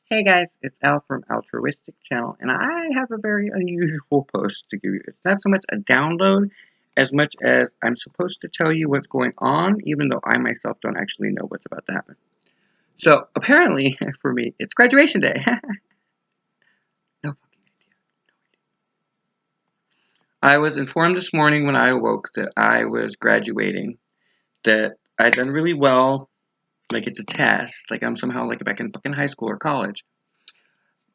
Hey guys, it's Al from Altruistic Channel, and I have a very unusual post to give you. It's not so much a download as much as I'm supposed to tell you what's going on, even though I myself don't actually know what's about to happen. So apparently, for me, it's graduation day. No fucking idea. I was informed this morning when I awoke that I was graduating, that I'd done really well, like it's a test, like I'm somehow like back in fucking high school or college.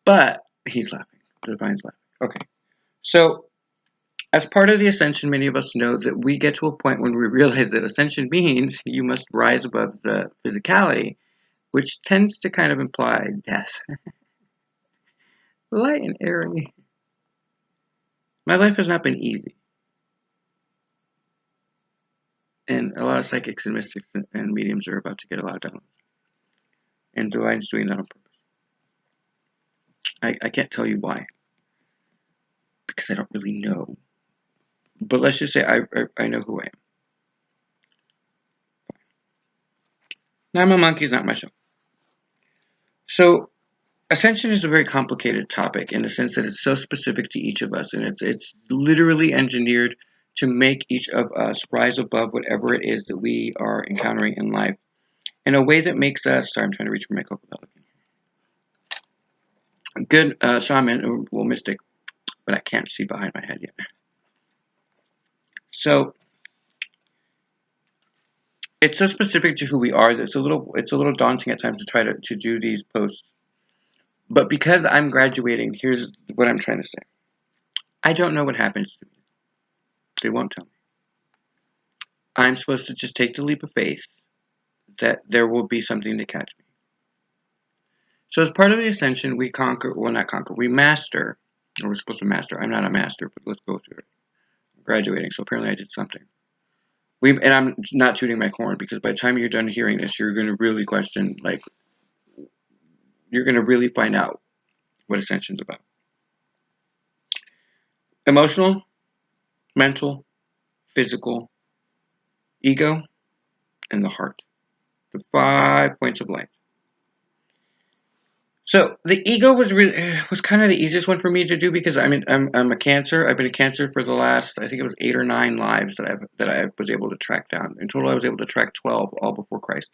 But he's laughing. Divine's laughing. Okay. So as part of the ascension, many of us know that we get to a point when we realize that ascension means you must rise above the physicality, which tends to kind of imply death. Light and airy. My life has not been easy. And a lot of psychics and mystics and mediums are about to get a lot of downloads. And Divine's doing that on purpose. I can't tell you why, because I don't really know. But let's just say I know who I am. Now, I'm a monkey is not my show. So Ascension is a very complicated topic in the sense that it's so specific to each of us, and it's literally engineered to make each of us rise above whatever it is that we are encountering in life in a way that makes us. Sorry, I'm trying to reach for my coke without looking. Good shaman, well, mystic, but I can't see behind my head yet. So it's so specific to who we are that it's a little daunting at times to try to do these posts. But because I'm graduating, here's what I'm trying to say. I don't know what happens to me. They won't tell me. I'm supposed to just take the leap of faith that there will be something to catch me. So as part of the ascension, we conquer, well, not conquer, we master, or we're supposed to master. I'm not a master, but let's go through it. I'm graduating, so apparently I did something. And I'm not tooting my horn, because by the time you're done hearing this, you're going to really question, like, you're going to really find out what ascension's about. Emotional, mental, physical, ego, and the heart. The 5 points of light. So the ego was kind of the easiest one for me to do because I'm a Cancer. I've been a Cancer for the last, I think it was 8 or 9 lives that I was able to track down. In total, I was able to track 12, all before Christ,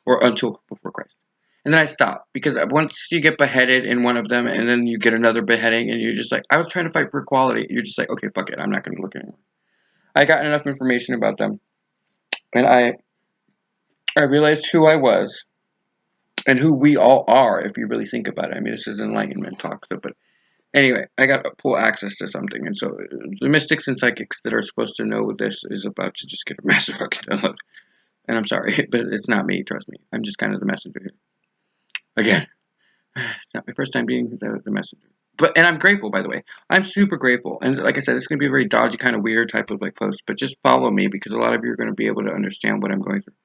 or until before Christ. And then I stopped because once you get beheaded in one of them, and then you get another beheading, and you're just like, I was trying to fight for equality. You're just like, okay, fuck it, I'm not going to look anymore. I got enough information about them, and I realized who I was and who we all are if you really think about it. I mean, this is enlightenment talk, so, but anyway, I got full access to something, and so the mystics and psychics that are supposed to know this is about to just get a massive fucking download. And I'm sorry, but it's not me, trust me. I'm just kind of the messenger here. Again, it's not my first time being the messenger. And I'm grateful, by the way. I'm super grateful. And like I said, it's going to be a very dodgy, kind of weird type of like post, but just follow me because a lot of you are going to be able to understand what I'm going through.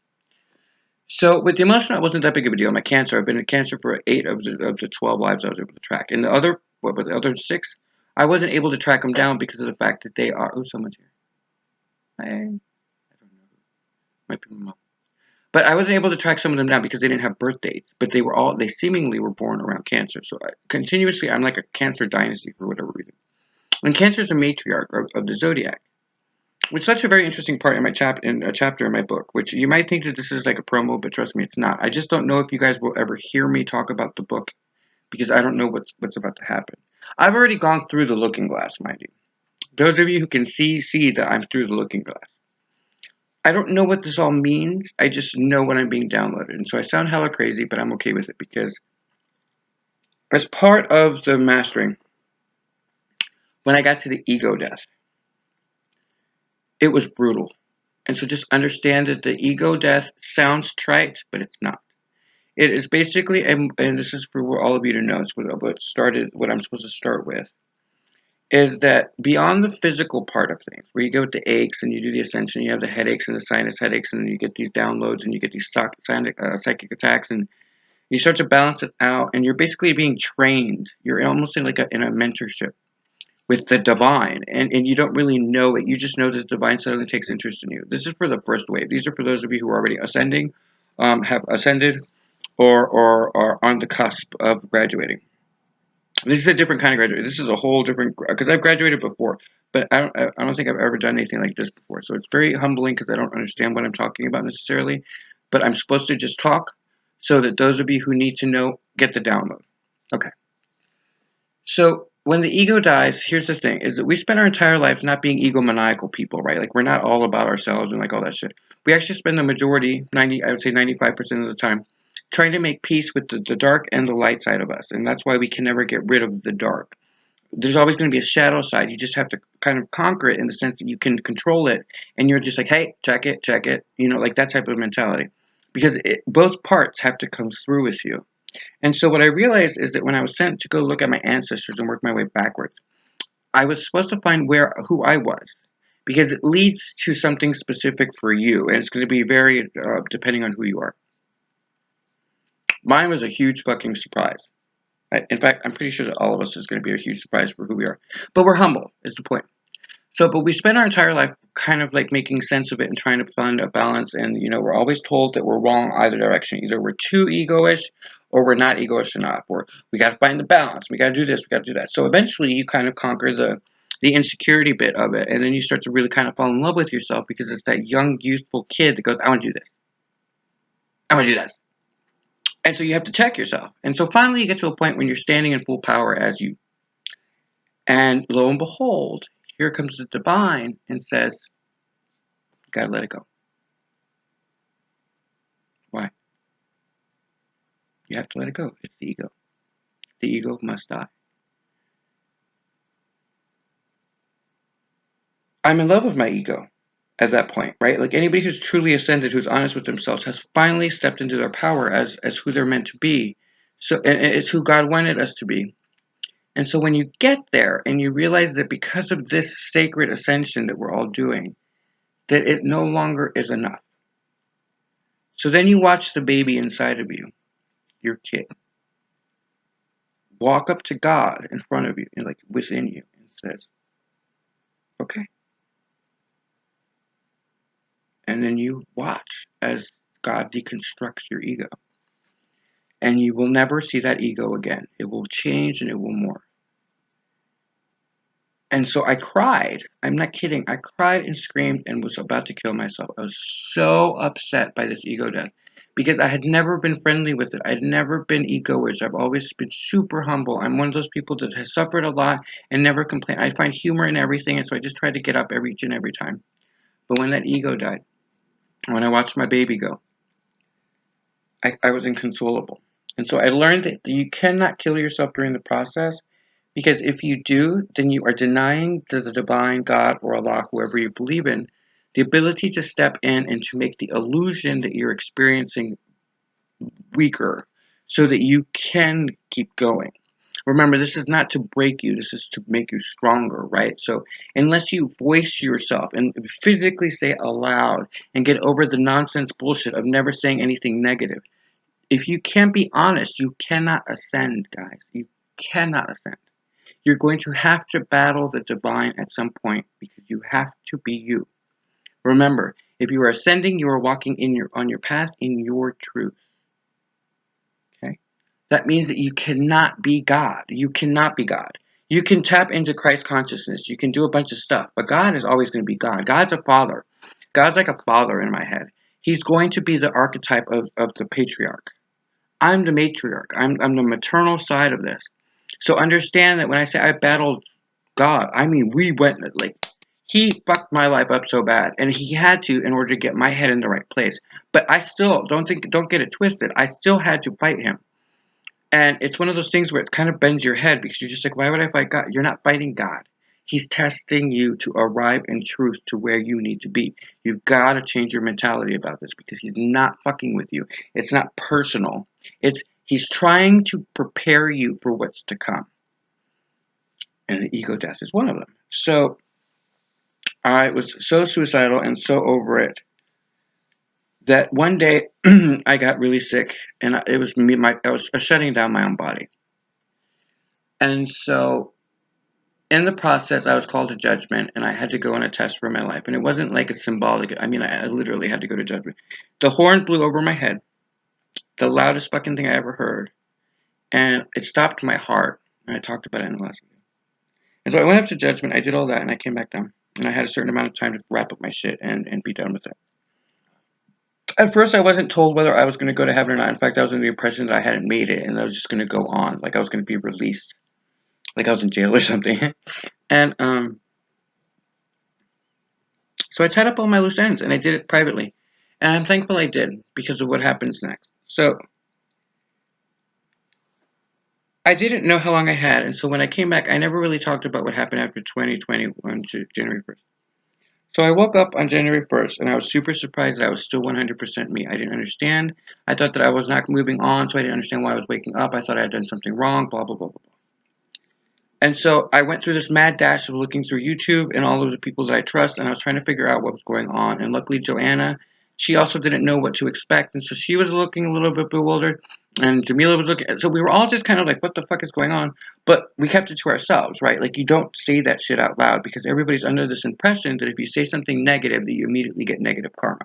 So with the emotional, it wasn't that big of a deal. My Cancer, I've been a Cancer for 8 of the 12 lives I was able to track. And the other, what was the other 6? I wasn't able to track them down because of the fact that they are. Oh, someone's here. I don't know. Might be my mom. But I wasn't able to track some of them down because they didn't have birth dates. But they seemingly were born around Cancer. So continuously, I'm like a Cancer dynasty for whatever reason. And Cancer is a matriarch of the zodiac. Which is such a very interesting part in my chapter in my book, which you might think that this is like a promo, but trust me, it's not. I just don't know if you guys will ever hear me talk about the book because I don't know what's about to happen. I've already gone through the looking glass, mind you. Those of you who can see that I'm through the looking glass. I don't know what this all means. I just know when I'm being downloaded, and so I sound hella crazy, but I'm okay with it because as part of the mastering, when I got to the ego death, it was brutal. And so just understand that the ego death sounds trite, but it's not. It is basically, and this is for all of you to know, it's what I'm supposed to start with, is that beyond the physical part of things, where you go with the aches and you do the ascension, you have the headaches and the sinus headaches, and then you get these downloads and you get these psychic attacks, and you start to balance it out, and you're basically being trained. You're almost in in a mentorship with the divine, and you don't really know it. You just know that the divine suddenly takes interest in you. This is for the first wave. These are for those of you who are already ascending, have ascended, or on the cusp of graduating. This is a different kind of graduate. This is a whole different, because I've graduated before, but I don't think I've ever done anything like this before. So it's very humbling because I don't understand what I'm talking about necessarily, but I'm supposed to just talk so that those of you who need to know get the download. Okay. So when the ego dies, here's the thing: is that we spend our entire lives not being egomaniacal people, right? Like we're not all about ourselves and like all that shit. We actually spend the majority, I would say 95% of the time, trying to make peace with the dark and the light side of us, and that's why we can never get rid of the dark. There's always going to be a shadow side. You just have to kind of conquer it in the sense that you can control it, and you're just like, hey, check it, like that type of mentality, because both parts have to come through with you. And so what I realized is that when I was sent to go look at my ancestors and work my way backwards, I was supposed to find who I was, because it leads to something specific for you, and it's going to be very depending on who you are. Mine was a huge fucking surprise. In fact, I'm pretty sure that all of us is going to be a huge surprise for who we are. But we're humble, is the point. So, but we spend our entire life kind of like making sense of it and trying to find a balance. And, we're always told that we're wrong either direction. Either we're too egoish or we're not egoish enough. Or we got to find the balance. We got to do this. We got to do that. So eventually you kind of conquer the insecurity bit of it. And then you start to really kind of fall in love with yourself because it's that young, youthful kid that goes, I want to do this. I want to do this. And so you have to check yourself. And so finally you get to a point when you're standing in full power as you. And lo and behold, here comes the divine and says, you gotta let it go. Why? You have to let it go. It's the ego. The ego must die. I'm in love with my ego at that point, right? Like anybody who's truly ascended, who's honest with themselves, has finally stepped into their power as who they're meant to be. So and it's who God wanted us to be. And so when you get there and you realize that because of this sacred ascension that we're all doing, that it no longer is enough. So then you watch the baby inside of you, your kid, walk up to God in front of you, and like within you, and says, okay. And then you watch as God deconstructs your ego. And you will never see that ego again. It will change and it will morph. And so I cried. I'm not kidding. I cried and screamed and was about to kill myself. I was so upset by this ego death because I had never been friendly with it. I had never been egoish. I've always been super humble. I'm one of those people that has suffered a lot and never complained. I find humor in everything, and so I just tried to get up each and every time. But when that ego died, when I watched my baby go, I was inconsolable. And so I learned that you cannot kill yourself during the process, because if you do, then you are denying to the divine God or Allah, whoever you believe in, the ability to step in and to make the illusion that you're experiencing weaker so that you can keep going. Remember, this is not to break you, this is to make you stronger, right? So, unless you voice yourself and physically say it aloud and get over the nonsense bullshit of never saying anything negative, if you can't be honest, you cannot ascend, guys. You cannot ascend. You're going to have to battle the divine at some point because you have to be you. Remember, if you are ascending, you are walking on your path in your truth. Okay? That means that you cannot be God. You cannot be God. You can tap into Christ consciousness. You can do a bunch of stuff, but God is always going to be God. God's a father. God's like a father in my head. He's going to be the archetype of the patriarch. I'm the matriarch. I'm the maternal side of this. So understand that when I say I battled God, I mean we went like he fucked my life up so bad, and he had to in order to get my head in the right place. But I still don't get it twisted. I still had to fight him. And it's one of those things where it kind of bends your head because you're just like, why would I fight God? You're not fighting God. He's testing you to arrive in truth to where you need to be. You've got to change your mentality about this because he's not fucking with you. It's not personal. He's trying to prepare you for what's to come. And the ego death is one of them. So I was so suicidal and so over it that one day I got really sick, and it was me. I was shutting down my own body. And so in the process, I was called to judgment, and I had to go on a test for my life. And it wasn't like a symbolic. I mean, I literally had to go to judgment. The horn blew over my head, the loudest fucking thing I ever heard, and it stopped my heart. And I talked about it in the last video. And so I went up to Judgment, I did all that, and I came back down. And I had a certain amount of time to wrap up my shit and be done with it. At first, I wasn't told whether I was going to go to heaven or not. In fact, I was under the impression that I hadn't made it, and I was just going to go on, like I was going to be released, like I was in jail or something. And so I tied up all my loose ends, and I did it privately. And I'm thankful I did, because of what happens next. So I didn't know how long I had, and so when I came back, I never really talked about what happened after 2021 to January 1st. So I woke up on January 1st, and I was super surprised that I was still 100% me. I didn't understand. I thought that I was not moving on, so I didn't understand why I was waking up. I thought I had done something wrong, blah, blah, blah, blah, blah. And so I went through this mad dash of looking through YouTube and all of the people that I trust, and I was trying to figure out what was going on. And luckily, Joanna, she also didn't know what to expect, and so she was looking a little bit bewildered, and Jamila was looking. So we were all just kind of like, what the fuck is going on? But we kept it to ourselves, right? Like, you don't say that shit out loud because everybody's under this impression that if you say something negative, that you immediately get negative karma.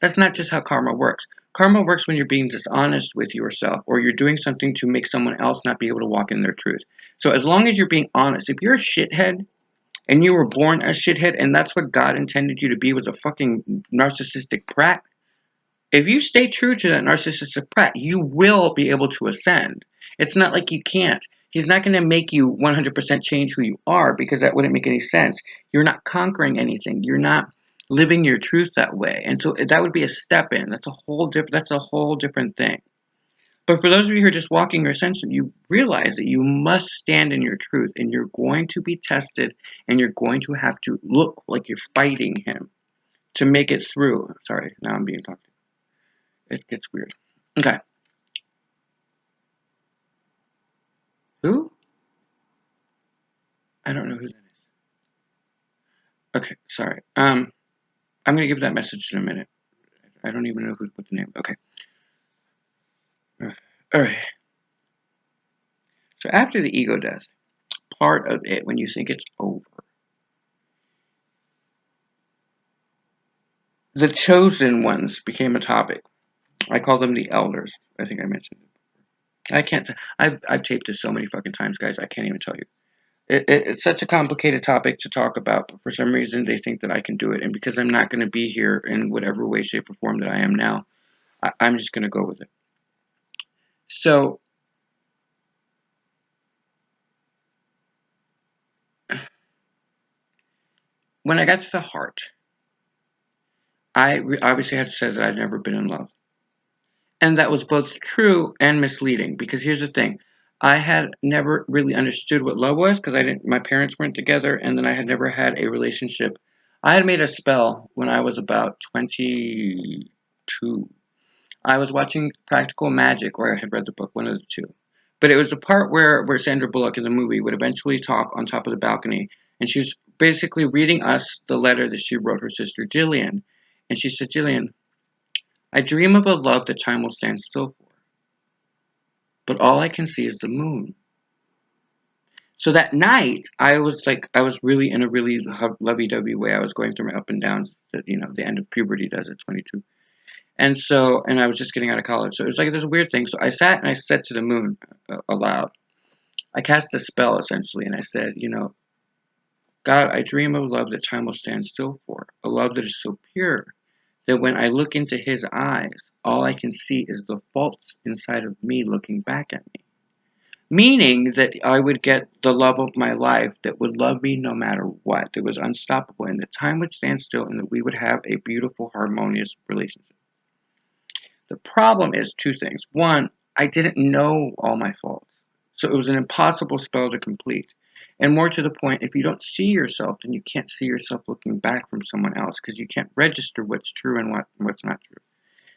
That's not just how karma works. Karma works when you're being dishonest with yourself or you're doing something to make someone else not be able to walk in their truth. So as long as you're being honest, if you're a shithead and you were born a shithead and that's what God intended you to be, was a fucking narcissistic prat, if you stay true to that narcissistic prat, you will be able to ascend. It's not like you can't. He's not going to make you 100% change who you are because that wouldn't make any sense. You're not conquering anything. You're not living your truth that way. And so that would be a step in. That's a whole different thing. But for those of you who are just walking your ascension, you realize that you must stand in your truth and you're going to be tested and you're going to have to look like you're fighting him to make it through. Sorry, now I'm being talked to. It gets weird. Okay. Who? I don't know who that is. Okay, sorry. I'm gonna give that message in a minute. I don't even know what the name. Okay. All right. So after the ego death, part of it, when you think it's over, the chosen ones became a topic. I call them the elders. I think I mentioned it. I can't. I've taped this so many fucking times, guys. I can't even tell you. It's such a complicated topic to talk about, but for some reason they think that I can do it. And because I'm not going to be here in whatever way, shape, or form that I am now, I'm just going to go with it. So, when I got to the heart, I obviously had to say that I'd never been in love. And that was both true and misleading, because here's the thing. I had never really understood what love was because my parents weren't together, and then I had never had a relationship. I had made a spell when I was about 22. I was watching Practical Magic, or I had read the book, one of the two. But it was the part where Sandra Bullock in the movie would eventually talk on top of the balcony, and she was basically reading us the letter that she wrote her sister Jillian. And she said, Jillian, I dream of a love that time will stand still for, but all I can see is the moon. So that night, I was really in a really lovey-dovey way. I was going through my up and downs that, the end of puberty does at 22. And so, and I was just getting out of college. So it was like this weird thing. So I sat and I said to the moon aloud. I cast a spell, essentially, and I said, God, I dream of a love that time will stand still for. A love that is so pure that when I look into his eyes, all I can see is the faults inside of me looking back at me. Meaning that I would get the love of my life that would love me no matter what. That was unstoppable, and that time would stand still, and that we would have a beautiful, harmonious relationship. The problem is two things. One, I didn't know all my faults. So it was an impossible spell to complete. And more to the point, if you don't see yourself, then you can't see yourself looking back from someone else because you can't register what's true and what's not true.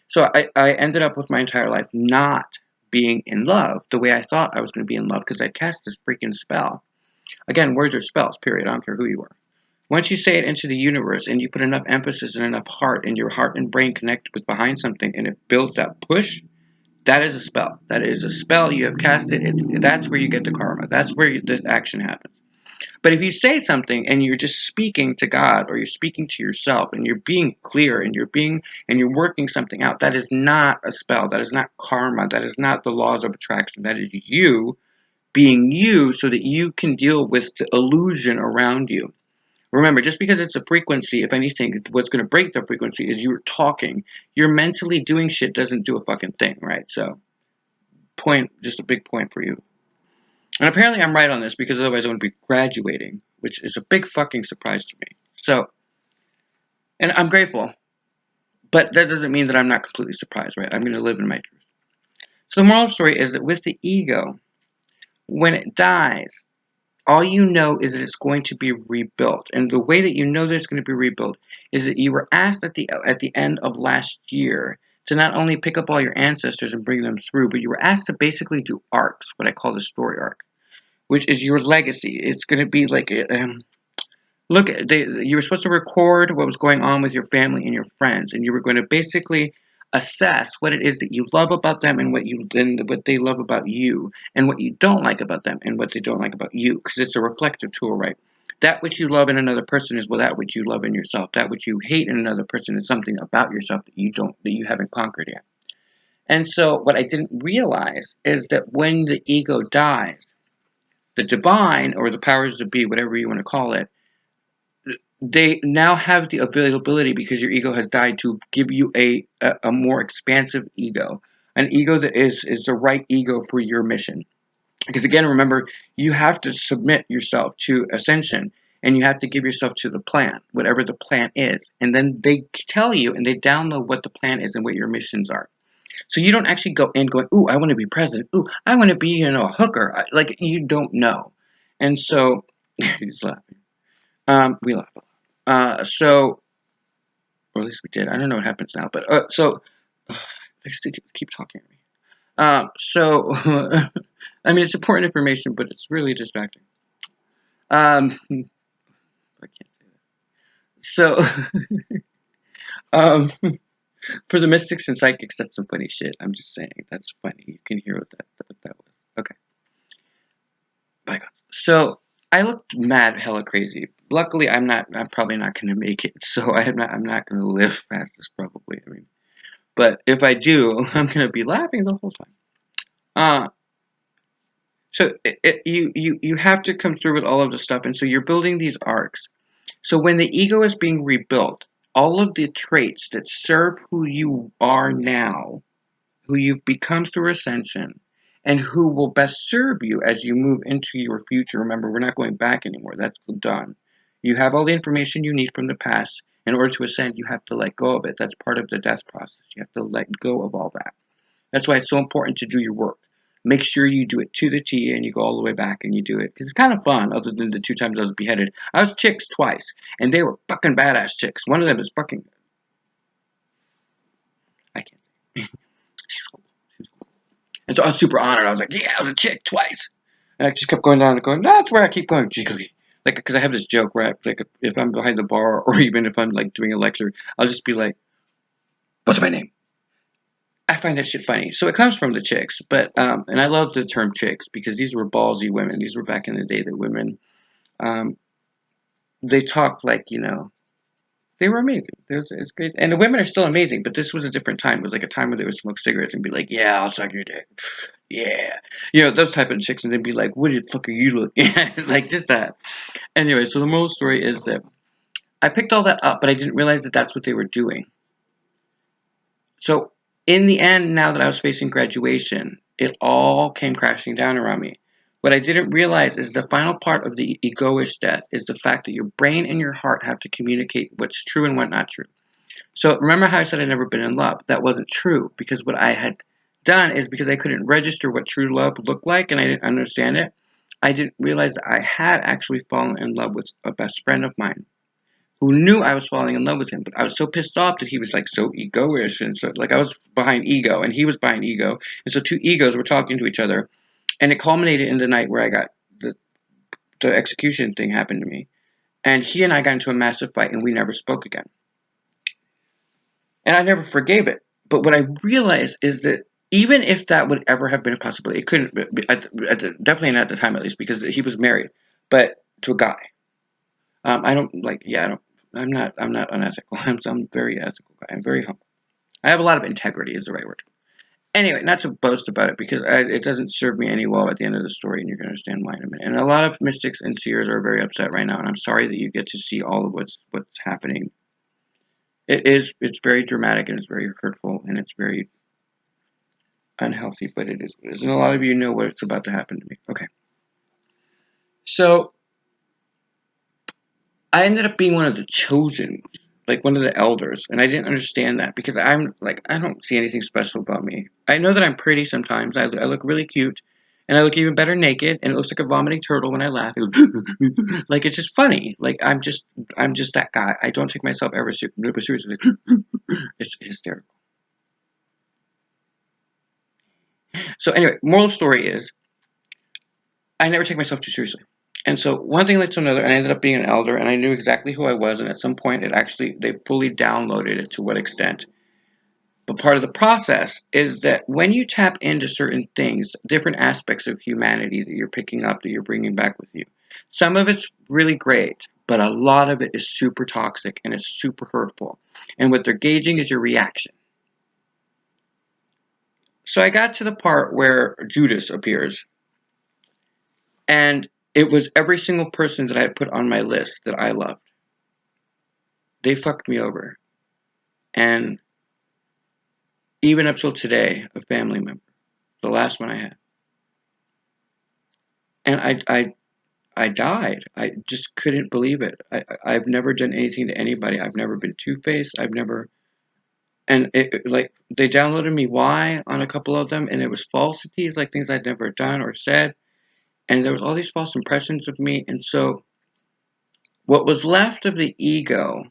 So I ended up with my entire life not being in love the way I thought I was going to be in love because I cast this freaking spell. Again, words are spells, period. I don't care who you are. Once you say it into the universe and you put enough emphasis and enough heart, and your heart and brain connect with behind something and it builds that push, that is a spell. That is a spell. You have cast it. That's where you get the karma. That's where this action happens. But if you say something and you're just speaking to God or you're speaking to yourself and you're being clear and you're working something out, that is not a spell. That is not karma. That is not the laws of attraction. That is you being you so that you can deal with the illusion around you. Remember, just because it's a frequency, if anything, what's going to break the frequency is you're talking. You're mentally doing shit doesn't do a fucking thing, right? So, just a big point for you. And apparently I'm right on this because otherwise I wouldn't be graduating, which is a big fucking surprise to me. So, and I'm grateful, but that doesn't mean that I'm not completely surprised, right? I'm going to live in my truth. So the moral of the story is that with the ego, when it dies, all you know is that it's going to be rebuilt. And the way that you know that it's going to be rebuilt is that you were asked at the end of last year to not only pick up all your ancestors and bring them through, but you were asked to basically do arcs, what I call the story arc, which is your legacy. It's going to be like look, you were supposed to record what was going on with your family and your friends, and you were going to basically assess what it is that you love about them and what they love about you, and what you don't like about them and what they don't like about you, because it's a reflective tool, right? That which you love in another person is that which you love in yourself. That which you hate in another person is something about yourself that you haven't conquered yet. And so, what I didn't realize is that when the ego dies, the divine or the powers that be, whatever you want to call it, they now have the availability because your ego has died to give you a more expansive ego, an ego that is the right ego for your mission. Because again, remember, you have to submit yourself to Ascension and you have to give yourself to the plan, whatever the plan is. And then they tell you and they download what the plan is and what your missions are. So you don't actually go in going, ooh, I want to be president. Ooh, I want to be, a hooker. Like, you don't know. And so, he's laughing. We laugh a lot. Or at least we did. I don't know what happens now, but they still keep talking at me. I mean, it's important information, but it's really distracting. I can't say that. So, um, for the mystics and psychics, that's some funny shit. I'm just saying, that's funny. You can hear what that was. Okay. Bygones. So, I looked mad, hella crazy. Luckily, I'm probably not going to make it. So, I'm not going to live past this, probably. I mean, but if I do, I'm going to be laughing the whole time. So you have to come through with all of the stuff, and so you're building these arcs. So when the ego is being rebuilt, all of the traits that serve who you are now, who you've become through Ascension, and who will best serve you as you move into your future. Remember, we're not going back anymore. That's done. You have all the information you need from the past. In order to ascend, you have to let go of it. That's part of the death process. You have to let go of all that. That's why it's so important to do your work. Make sure you do it to the T and you go all the way back and you do it. Because it's kind of fun, other than the 2 times I was beheaded. I was chicks twice, and they were fucking badass chicks. One of them is fucking... I can't. She's cool. She's cool. And so I was super honored. I was like, yeah, I was a chick twice. And I just kept going down and going, that's where I keep going, jiggly. Like, because I have this joke where, if I'm behind the bar, or even if I'm, doing a lecture, I'll just be like, what's my name? I find that shit funny. So it comes from the chicks, but and I love the term chicks because these were ballsy women. These were back in the day that women, um, they talked like, they were amazing. It's great, and the women are still amazing. But this was a different time. It was like a time where they would smoke cigarettes and be like, "Yeah, I'll suck your dick." Yeah, those type of chicks, and they'd be like, "What the fuck are you looking at?" Like, just that. Anyway, so the moral story is that I picked all that up, but I didn't realize that that's what they were doing. So, in the end, now that I was facing graduation, it all came crashing down around me. What I didn't realize is the final part of the egoish death is the fact that your brain and your heart have to communicate what's true and what's not true. So, remember how I said I'd never been in love? That wasn't true because what I had done is because I couldn't register what true love looked like and I didn't understand it, I didn't realize that I had actually fallen in love with a best friend of mine who knew I was falling in love with him, but I was so pissed off that he was so egoish and so I was behind ego and he was behind ego, and so 2 egos were talking to each other, and it culminated in the night where I got the execution thing happened to me, and he and I got into a massive fight and we never spoke again, and I never forgave it. But what I realized is that even if that would ever have been a possibility, it couldn't be, definitely not at the time at least because he was married, but to a guy. I don't like. Yeah, I don't. I'm not unethical. I'm very ethical guy. I'm very humble. I have a lot of integrity. Is the right word. Anyway, not to boast about it because it doesn't serve me any well at the end of the story, and you're going to understand why in a minute. And a lot of mystics and seers are very upset right now, and I'm sorry that you get to see all of what's happening. It's very dramatic and it's very hurtful and it's very unhealthy, but it is what it is. And a lot of you know what's about to happen to me. Okay, so I ended up being one of the chosen, like one of the elders, and I didn't understand that because I'm like I don't see anything special about me. I know that I'm pretty sometimes. I look really cute, and I look even better naked, and it looks like a vomiting turtle when I laugh. Like it's just funny. Like I'm just that guy. I don't take myself ever seriously. It's hysterical. So anyway, moral story is I never take myself too seriously. And so one thing led to another, and I ended up being an elder, and I knew exactly who I was. And at some point, they fully downloaded it to what extent. But part of the process is that when you tap into certain things, different aspects of humanity that you're picking up, that you're bringing back with you, some of it's really great, but a lot of it is super toxic and it's super hurtful. And what they're gauging is your reaction. So I got to the part where Judas appears, and it was every single person that I had put on my list that I loved. They fucked me over. And even up till today, a family member, the last one I had. And I died. I just couldn't believe it. I've never done anything to anybody. I've never been two-faced. I've never, and like they downloaded me why on a couple of them, and it was falsities, like things I'd never done or said, and there was all these false impressions of me, and so what was left of the ego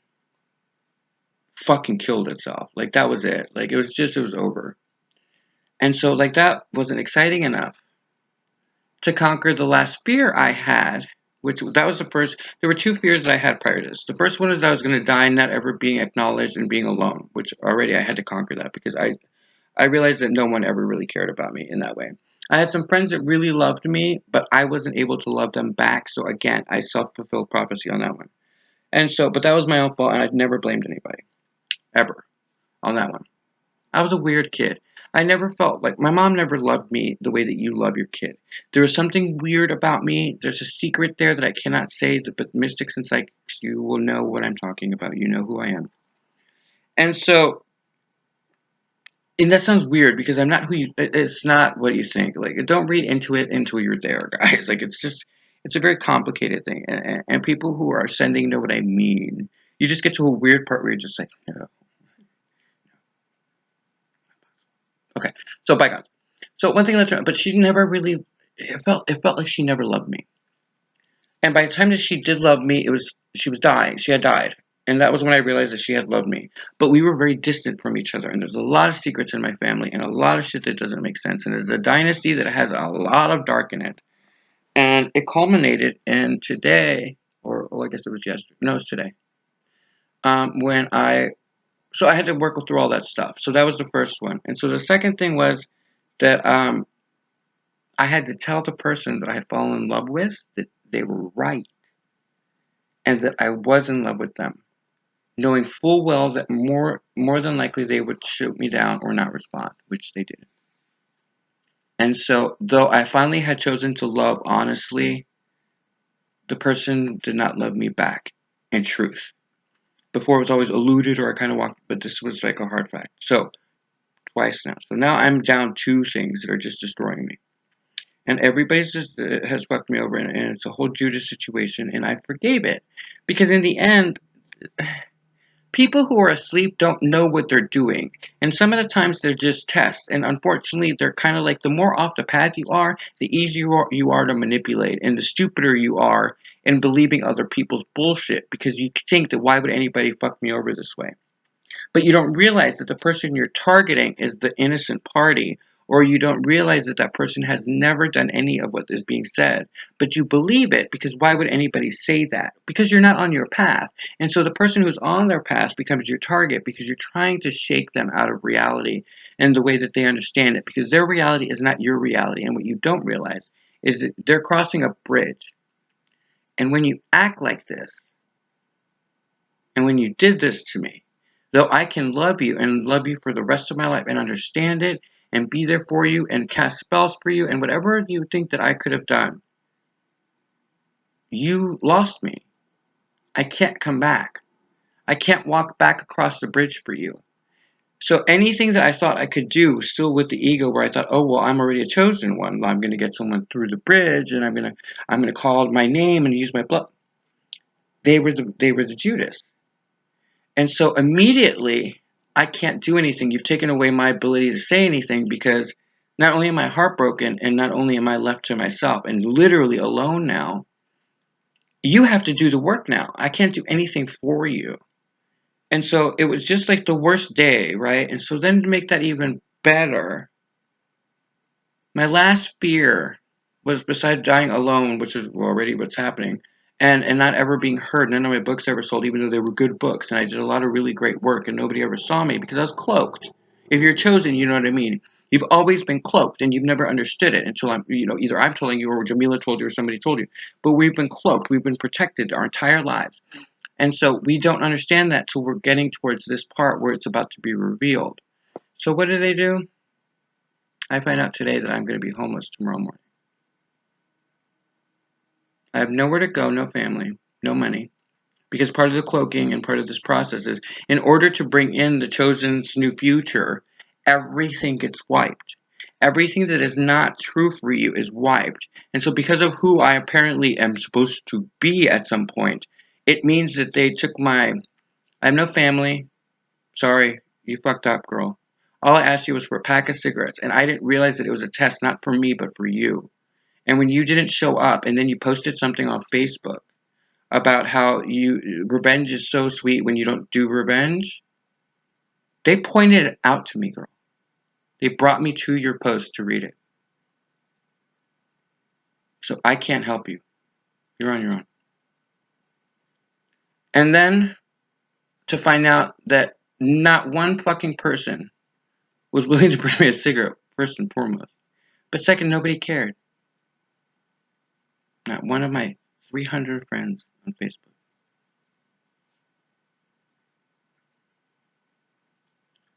fucking killed itself. Like that was it. Like it was over. And so like that wasn't exciting enough to conquer the last fear I had, which that was the first. There were two fears that I had prior to this. The first one is that I was going to die, not ever being acknowledged and being alone, which already I had to conquer that because I realized that no one ever really cared about me in that way. I had some friends that really loved me, but I wasn't able to love them back. So again, I self-fulfilled prophecy on that one. And so, but that was my own fault, and I've never blamed anybody ever on that one. I was a weird kid. I never felt like my mom never loved me the way that you love your kid. There was something weird about me. There's a secret there that I cannot say, but mystics and psychics, you will know what I'm talking about. You know who I am. And so, and that sounds weird because I'm not who you, it's not what you think. Like, don't read into it until you're there, guys. Like, it's a very complicated thing. And people who are ascending know what I mean. You just get to a weird part where you're just like, no. Okay, so bygones. So one thing that's right, but she never really. It felt like she never loved me. And by the time that she did love me, it was she was dying. She had died, and that was when I realized that she had loved me. But we were very distant from each other, and there's a lot of secrets in my family, and a lot of shit that doesn't make sense. And it's a dynasty that has a lot of dark in it, and it culminated in today, or I guess it was yesterday. No, it was today. When I had to work through all that stuff. So that was the first one, and so the second thing was that I had to tell the person that I had fallen in love with that they were right and that I was in love with them, knowing full well that more than likely they would shoot me down or not respond, which they did. And so, though I finally had chosen to love honestly, the person did not love me back in truth. Before it was always alluded or I kind of walked, but this was like a hard fact. So, twice now. So now I'm down two things that are just destroying me. And everybody just has fucked me over, and it's a whole Judas situation, and I forgave it. Because in the end, people who are asleep don't know what they're doing. And some of the times they're just tests. And unfortunately, they're kind of like the more off the path you are, the easier you are to manipulate. And the stupider you are in believing other people's bullshit. Because you think that why would anybody fuck me over this way? But you don't realize that the person you're targeting is the innocent party, or you don't realize that that person has never done any of what is being said. But you believe it because why would anybody say that? Because you're not on your path. And so the person who's on their path becomes your target because you're trying to shake them out of reality and the way that they understand it, because their reality is not your reality. And what you don't realize is that they're crossing a bridge. And when you act like this, and when you did this to me, though I can love you and love you for the rest of my life and understand it and be there for you and cast spells for you and whatever you think that I could have done, you lost me. I can't come back. I can't walk back across the bridge for you. So anything that I thought I could do, still with the ego, where I thought, oh well, I'm already a chosen one. I'm going to get someone through the bridge, and I'm going to call my name and use my blood. They were the Judas, and so immediately I can't do anything. You've taken away my ability to say anything because not only am I heartbroken, and not only am I left to myself and literally alone now. You have to do the work now. I can't do anything for you. And so it was just like the worst day, right? And so then to make that even better, my last fear was besides dying alone, which is already what's happening, and not ever being heard. None of my books ever sold, even though they were good books. And I did a lot of really great work, and nobody ever saw me because I was cloaked. If you're chosen, you know what I mean. You've always been cloaked, and you've never understood it until either I'm telling you, or Jamila told you, or somebody told you. But we've been cloaked. We've been protected our entire lives. And so we don't understand that till we're getting towards this part where it's about to be revealed. So what do they do? I find out today that I'm going to be homeless tomorrow morning. I have nowhere to go, no family, no money. Because part of the cloaking and part of this process is in order to bring in the chosen's new future, everything gets wiped. Everything that is not true for you is wiped. And so because of who I apparently am supposed to be at some point, it means that they took I have no family. Sorry, you fucked up, girl. All I asked you was for a pack of cigarettes, and I didn't realize that it was a test not for me, but for you. And when you didn't show up, and then you posted something on Facebook about how revenge is so sweet when you don't do revenge, they pointed it out to me, girl. They brought me to your post to read it. So I can't help you. You're on your own. And then to find out that not one fucking person was willing to bring me a cigarette, first and foremost. But second, nobody cared. Not one of my 300 friends on Facebook.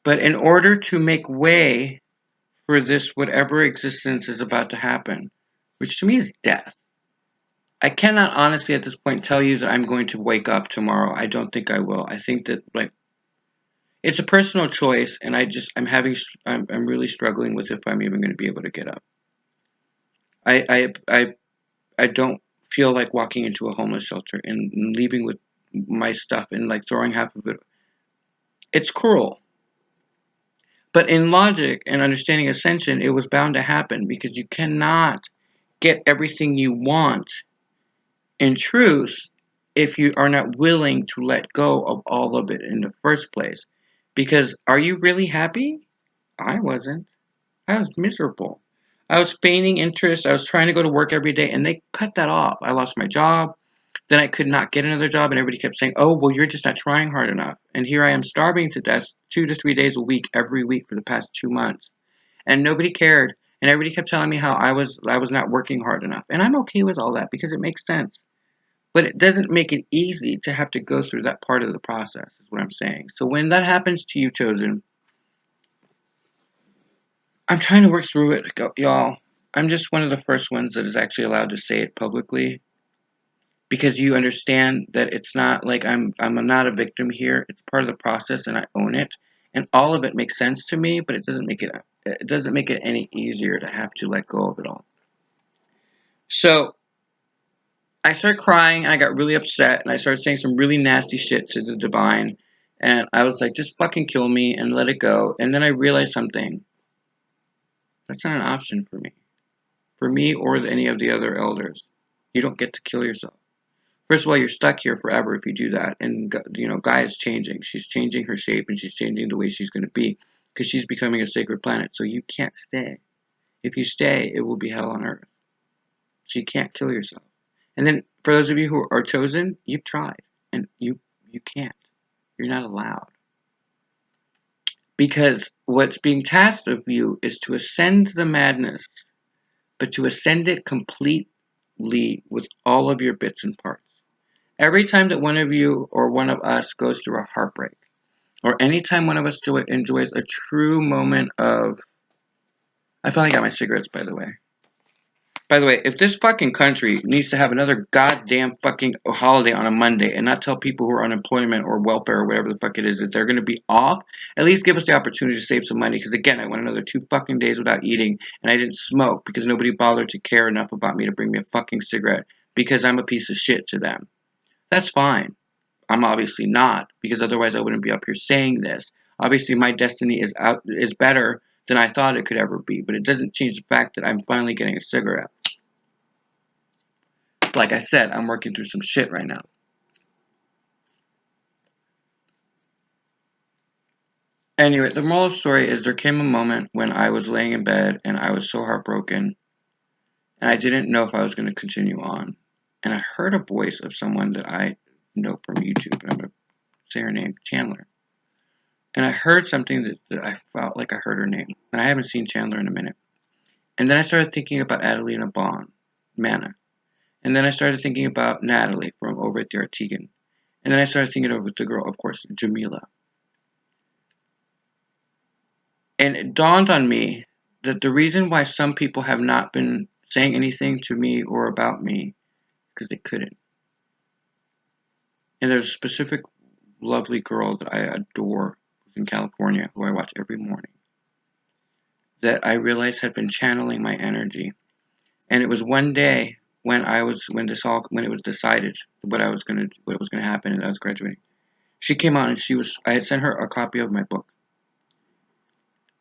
But in order to make way for this, whatever existence is about to happen, which to me is death, I cannot honestly at this point tell you that I'm going to wake up tomorrow. I don't think I will. I think that it's a personal choice, and I'm really struggling with if I'm even going to be able to get up. I I I I don't feel like walking into a homeless shelter and leaving with my stuff and like throwing half of it. It's cruel. But in logic and understanding ascension, it was bound to happen because you cannot get everything you want in truth if you are not willing to let go of all of it in the first place. Because are you really happy? I wasn't. I was miserable. I was feigning interest. I was trying to go to work every day, and they cut that off. I lost my job. Then I could not get another job, and everybody kept saying, oh, well, you're just not trying hard enough. And here I am starving to death 2 to 3 days a week, every week for the past 2 months. And nobody cared. And everybody kept telling me how I was not working hard enough. And I'm okay with all that because it makes sense. But it doesn't make it easy to have to go through that part of the process, is what I'm saying. So when that happens to you, Chosen, I'm trying to work through it, y'all. I'm just one of the first ones that is actually allowed to say it publicly because you understand that it's not like I'm not a victim here. It's part of the process, and I own it, and all of it makes sense to me. But it doesn't make it any easier to have to let go of it all. So I started crying, and I got really upset, and I started saying some really nasty shit to the divine, and I was like, just fucking kill me and let it go. And then I realized something. That's not an option for me or any of the other elders. You don't get to kill yourself. First of all, you're stuck here forever if you do that. And Gaia is changing. She's changing her shape, and she's changing the way she's going to be because she's becoming a sacred planet. So you can't stay. If you stay, it will be hell on earth. So you can't kill yourself. And then for those of you who are chosen, you've tried, and you can't. You're not allowed. Because what's being tasked of you is to ascend the madness, but to ascend it complete with all of your bits and parts. Every time that one of you or one of us goes through a heartbreak, or anytime one of us enjoys a true moment of. I finally got my cigarettes, by the way. By the way, if this fucking country needs to have another goddamn fucking holiday on a Monday and not tell people who are unemployment or welfare or whatever the fuck it is that they're going to be off, at least give us the opportunity to save some money. Because again, I went another 2 fucking days without eating and I didn't smoke because nobody bothered to care enough about me to bring me a fucking cigarette because I'm a piece of shit to them. That's fine. I'm obviously not because otherwise I wouldn't be up here saying this. Obviously, my destiny is better than I thought it could ever be, but it doesn't change the fact that I'm finally getting a cigarette. Like I said, I'm working through some shit right now. Anyway, the moral of the story is there came a moment when I was laying in bed and I was so heartbroken and I didn't know if I was going to continue on. And I heard a voice of someone that I know from YouTube, and I'm going to say her name, Chandler. And I heard something that I felt like I heard her name. And I haven't seen Chandler in a minute. And then I started thinking about Adelina Bond, Mana. And then I started thinking about Natalie from over at the Artigan. And then I started thinking of the girl, of course, Jamila. And it dawned on me that the reason why some people have not been saying anything to me or about me because they couldn't. And there's a specific lovely girl that I adore in California who I watch every morning that I realized had been channeling my energy. And it was one day when it was decided what was gonna happen and I was graduating. She came on and I had sent her a copy of my book.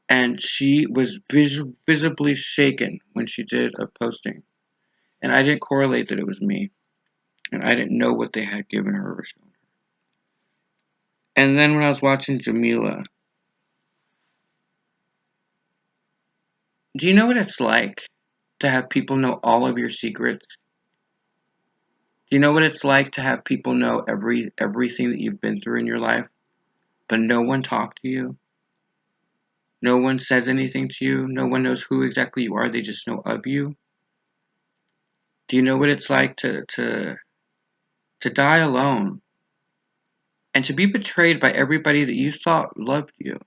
And she was visibly shaken when she did a posting. And I didn't correlate that it was me. And I didn't know what they had given her or shown her. And then when I was watching Jamila, do you know what it's like to have people know all of your secrets? Do you know what it's like to have people know everything that you've been through in your life, but no one talked to you? No one says anything to you? No one knows who exactly you are, they just know of you? Do you know what it's like to die alone and to be betrayed by everybody that you thought loved you?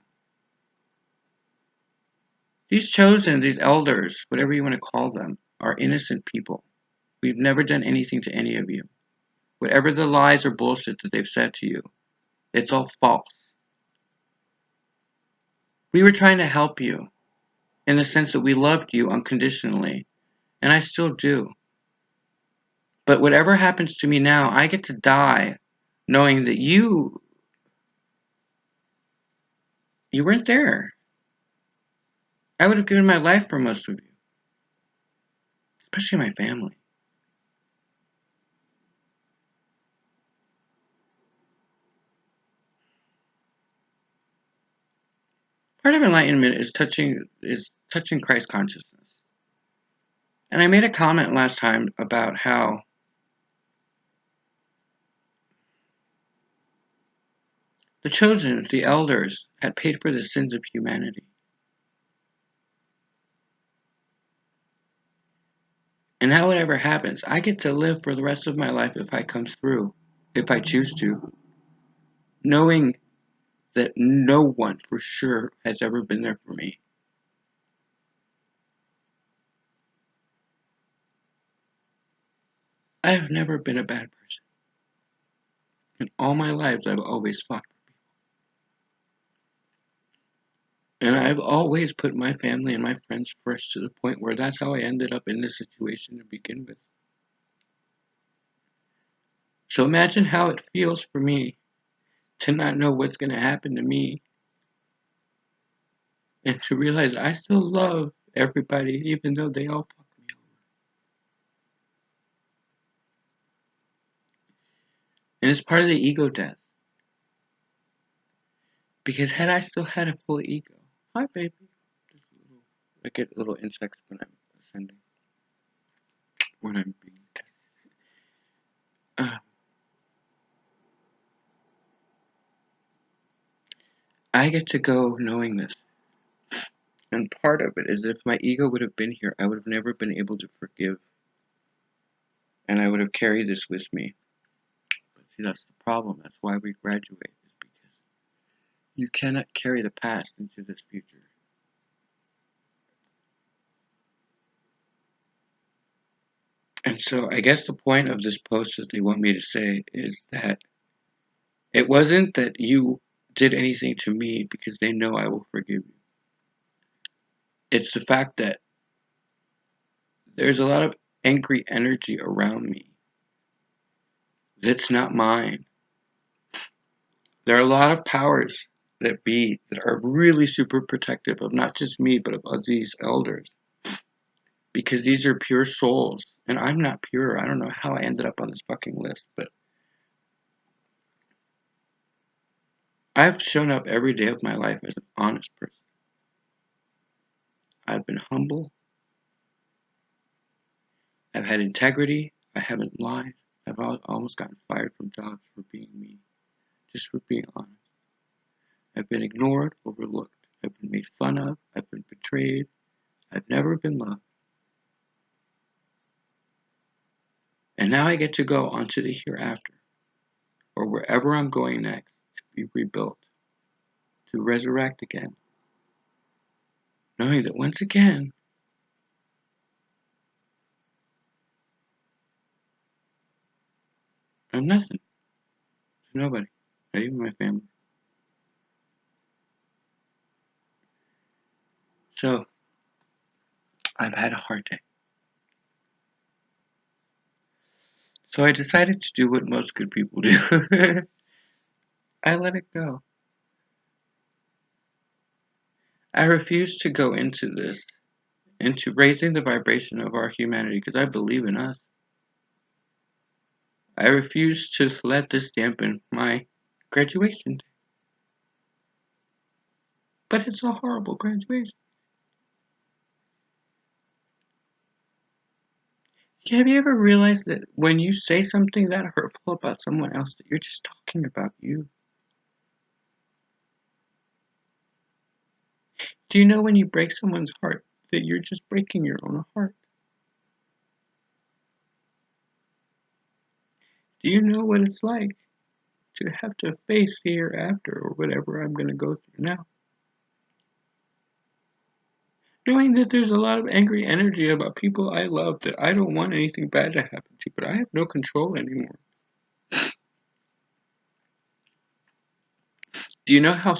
These chosen, these elders, whatever you want to call them, are innocent people. We've never done anything to any of you. Whatever the lies or bullshit that they've said to you, it's all false. We were trying to help you in the sense that we loved you unconditionally, and I still do. But whatever happens to me now, I get to die knowing that you weren't there. I would have given my life for most of you, especially my family. Part of enlightenment is touching Christ consciousness. And I made a comment last time about how the chosen, the elders, had paid for the sins of humanity. And now whatever happens, I get to live for the rest of my life if I come through, if I choose to, knowing that no one for sure has ever been there for me. I have never been a bad person. In all my lives, I've always fought for people. And I've always put my family and my friends first to the point where that's how I ended up in this situation to begin with. So imagine how it feels for me to not know what's going to happen to me and to realize I still love everybody even though they all fuck me over. And it's part of the ego death. Because had I still had a full ego, hi baby, I get little insects when I'm ascending, when I'm being tested. I get to go knowing this. And part of it is if my ego would have been here, I would have never been able to forgive and I would have carried this with me. But see, that's the problem. That's why we graduate, is because you cannot carry the past into this future. And so I guess the point of this post that they want me to say is that it wasn't that you did anything to me because they know I will forgive you. It's the fact that there's a lot of angry energy around me that's not mine. There are a lot of powers that be that are really super protective of not just me, but of these elders. Because these are pure souls. And I'm not pure. I don't know how I ended up on this fucking list, but I've shown up every day of my life as an honest person. I've been humble. I've had integrity. I haven't lied. I've almost gotten fired from jobs for being me, just for being honest. I've been ignored, overlooked. I've been made fun of. I've been betrayed. I've never been loved. And now I get to go on to the hereafter, or wherever I'm going next, to be rebuilt, to resurrect again, knowing that once again, I'm nothing to nobody, not even my family. So, I've had a hard day. So I decided to do what most good people do. I let it go. I refuse to go into this, into raising the vibration of our humanity, because I believe in us. I refuse to let this dampen my graduation day. But it's a horrible graduation. Have you ever realized that when you say something that hurtful about someone else, that you're just talking about you? Do you know when you break someone's heart, that you're just breaking your own heart? Do you know what it's like to have to face the hereafter, or whatever I'm going to go through now? Knowing that there's a lot of angry energy about people I love that I don't want anything bad to happen to, but I have no control anymore. Do you know how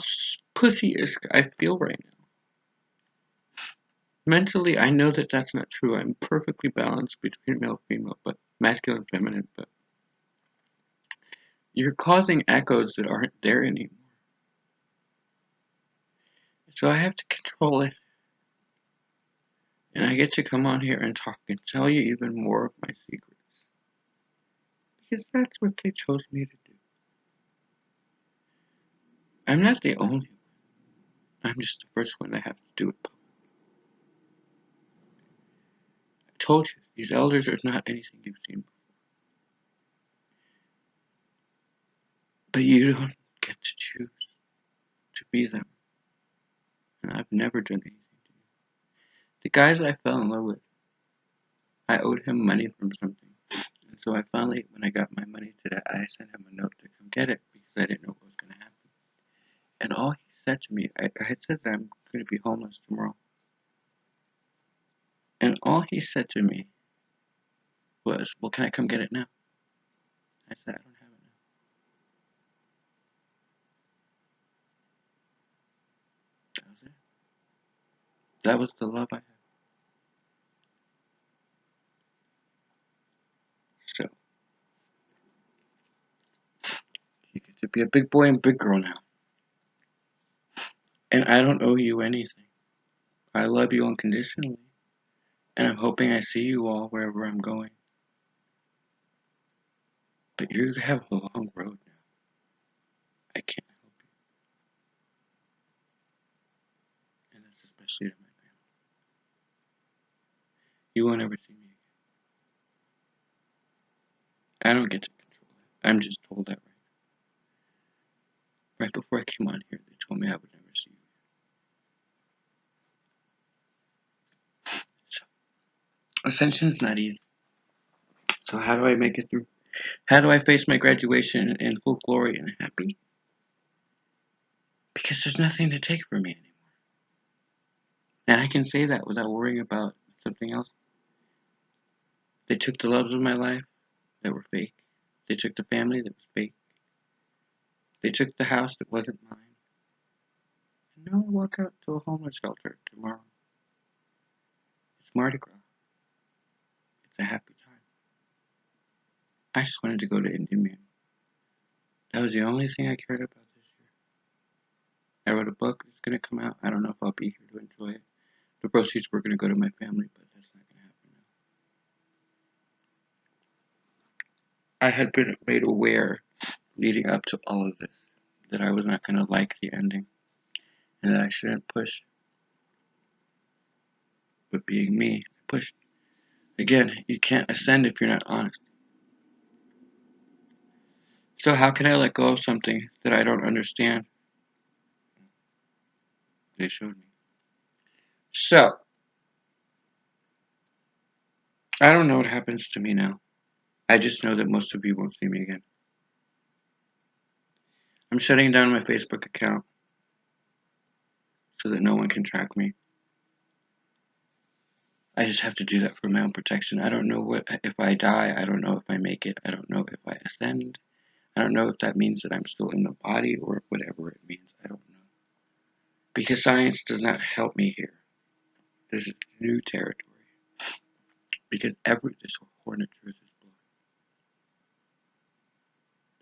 pussy-esque I feel right now? Mentally, I know that that's not true. I'm perfectly balanced between male and female, but masculine and feminine, but you're causing echoes that aren't there anymore. So I have to control it. And I get to come on here and talk and tell you even more of my secrets. Because that's what they chose me to do. I'm not the only one. I'm just the first one to have to do it. I told you, these elders are not anything you've seen before. But you don't get to choose to be them. And I've never done anything to you. The guy that I fell in love with, I owed him money from something. And so I finally, when I got my money today, I sent him a note to come get it because I didn't know what was going to happen. And all he said to me, I had said that I'm going to be homeless tomorrow. And all he said to me was, well, can I come get it now? I said, I don't have it now. That was it. That was the love I had. So, you get to be a big boy and big girl now. And I don't owe you anything. I love you unconditionally. And I'm hoping I see you all wherever I'm going. But you have a long road now. I can't help you. And that's especially to my family. You won't ever see me again. I don't get to control that. I'm just told that right. Right before I came on here, they told me I would never see you again. So, Ascension's not easy. So how do I make it through? How do I face my graduation in full glory and happy? Because there's nothing to take from me anymore. And I can say that without worrying about something else. They took the loves of my life that were fake. They took the family that was fake. They took the house that wasn't mine. And now I walk out to a homeless shelter tomorrow. It's Mardi Gras. It's a happy time. I just wanted to go to Endymion. That was the only thing I cared about this year. I wrote a book. It's going to come out. I don't know if I'll be here to enjoy it. The proceeds were going to go to my family, but that's not going to happen now. I had been made aware leading up to all of this that I was not going to like the ending and that I shouldn't push. But being me, I pushed. Again, you can't ascend if you're not honest. So how can I let go of something that I don't understand? They showed me. So, I don't know what happens to me now. I just know that most of you won't see me again. I'm shutting down my Facebook account so that no one can track me. I just have to do that for my own protection. I don't know what if I die. I don't know if I make it. I don't know if I ascend. I don't know if that means that I'm still in the body or whatever it means. I don't know. Because science does not help me here. This is new territory. Because this horn of truth is blowing.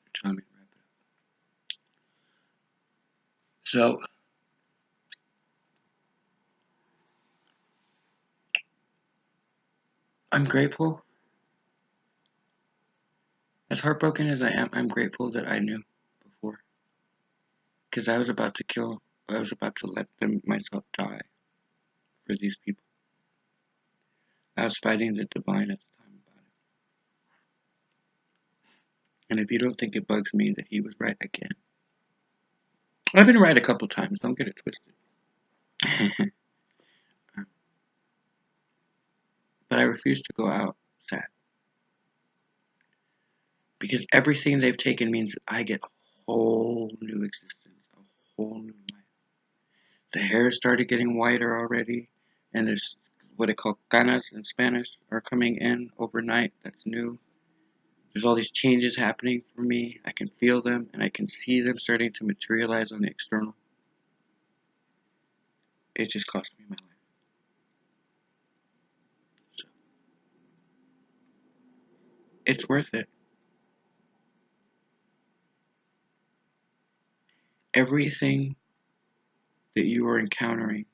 They're telling me to wrap it up. So, I'm grateful. As heartbroken as I am, I'm grateful that I knew before. Because I was about to let myself die for these people. I was fighting the divine at the time about it. And if you don't think it bugs me that he was right again, I've been right a couple times, don't get it twisted. But I refuse to go out sad. Because everything they've taken means that I get a whole new existence, a whole new life. The hair started getting whiter already, and there's what they call canas in Spanish are coming in overnight. That's new. There's all these changes happening for me. I can feel them, and I can see them starting to materialize on the external. It just cost me my life. So, it's worth it. Everything that you are encountering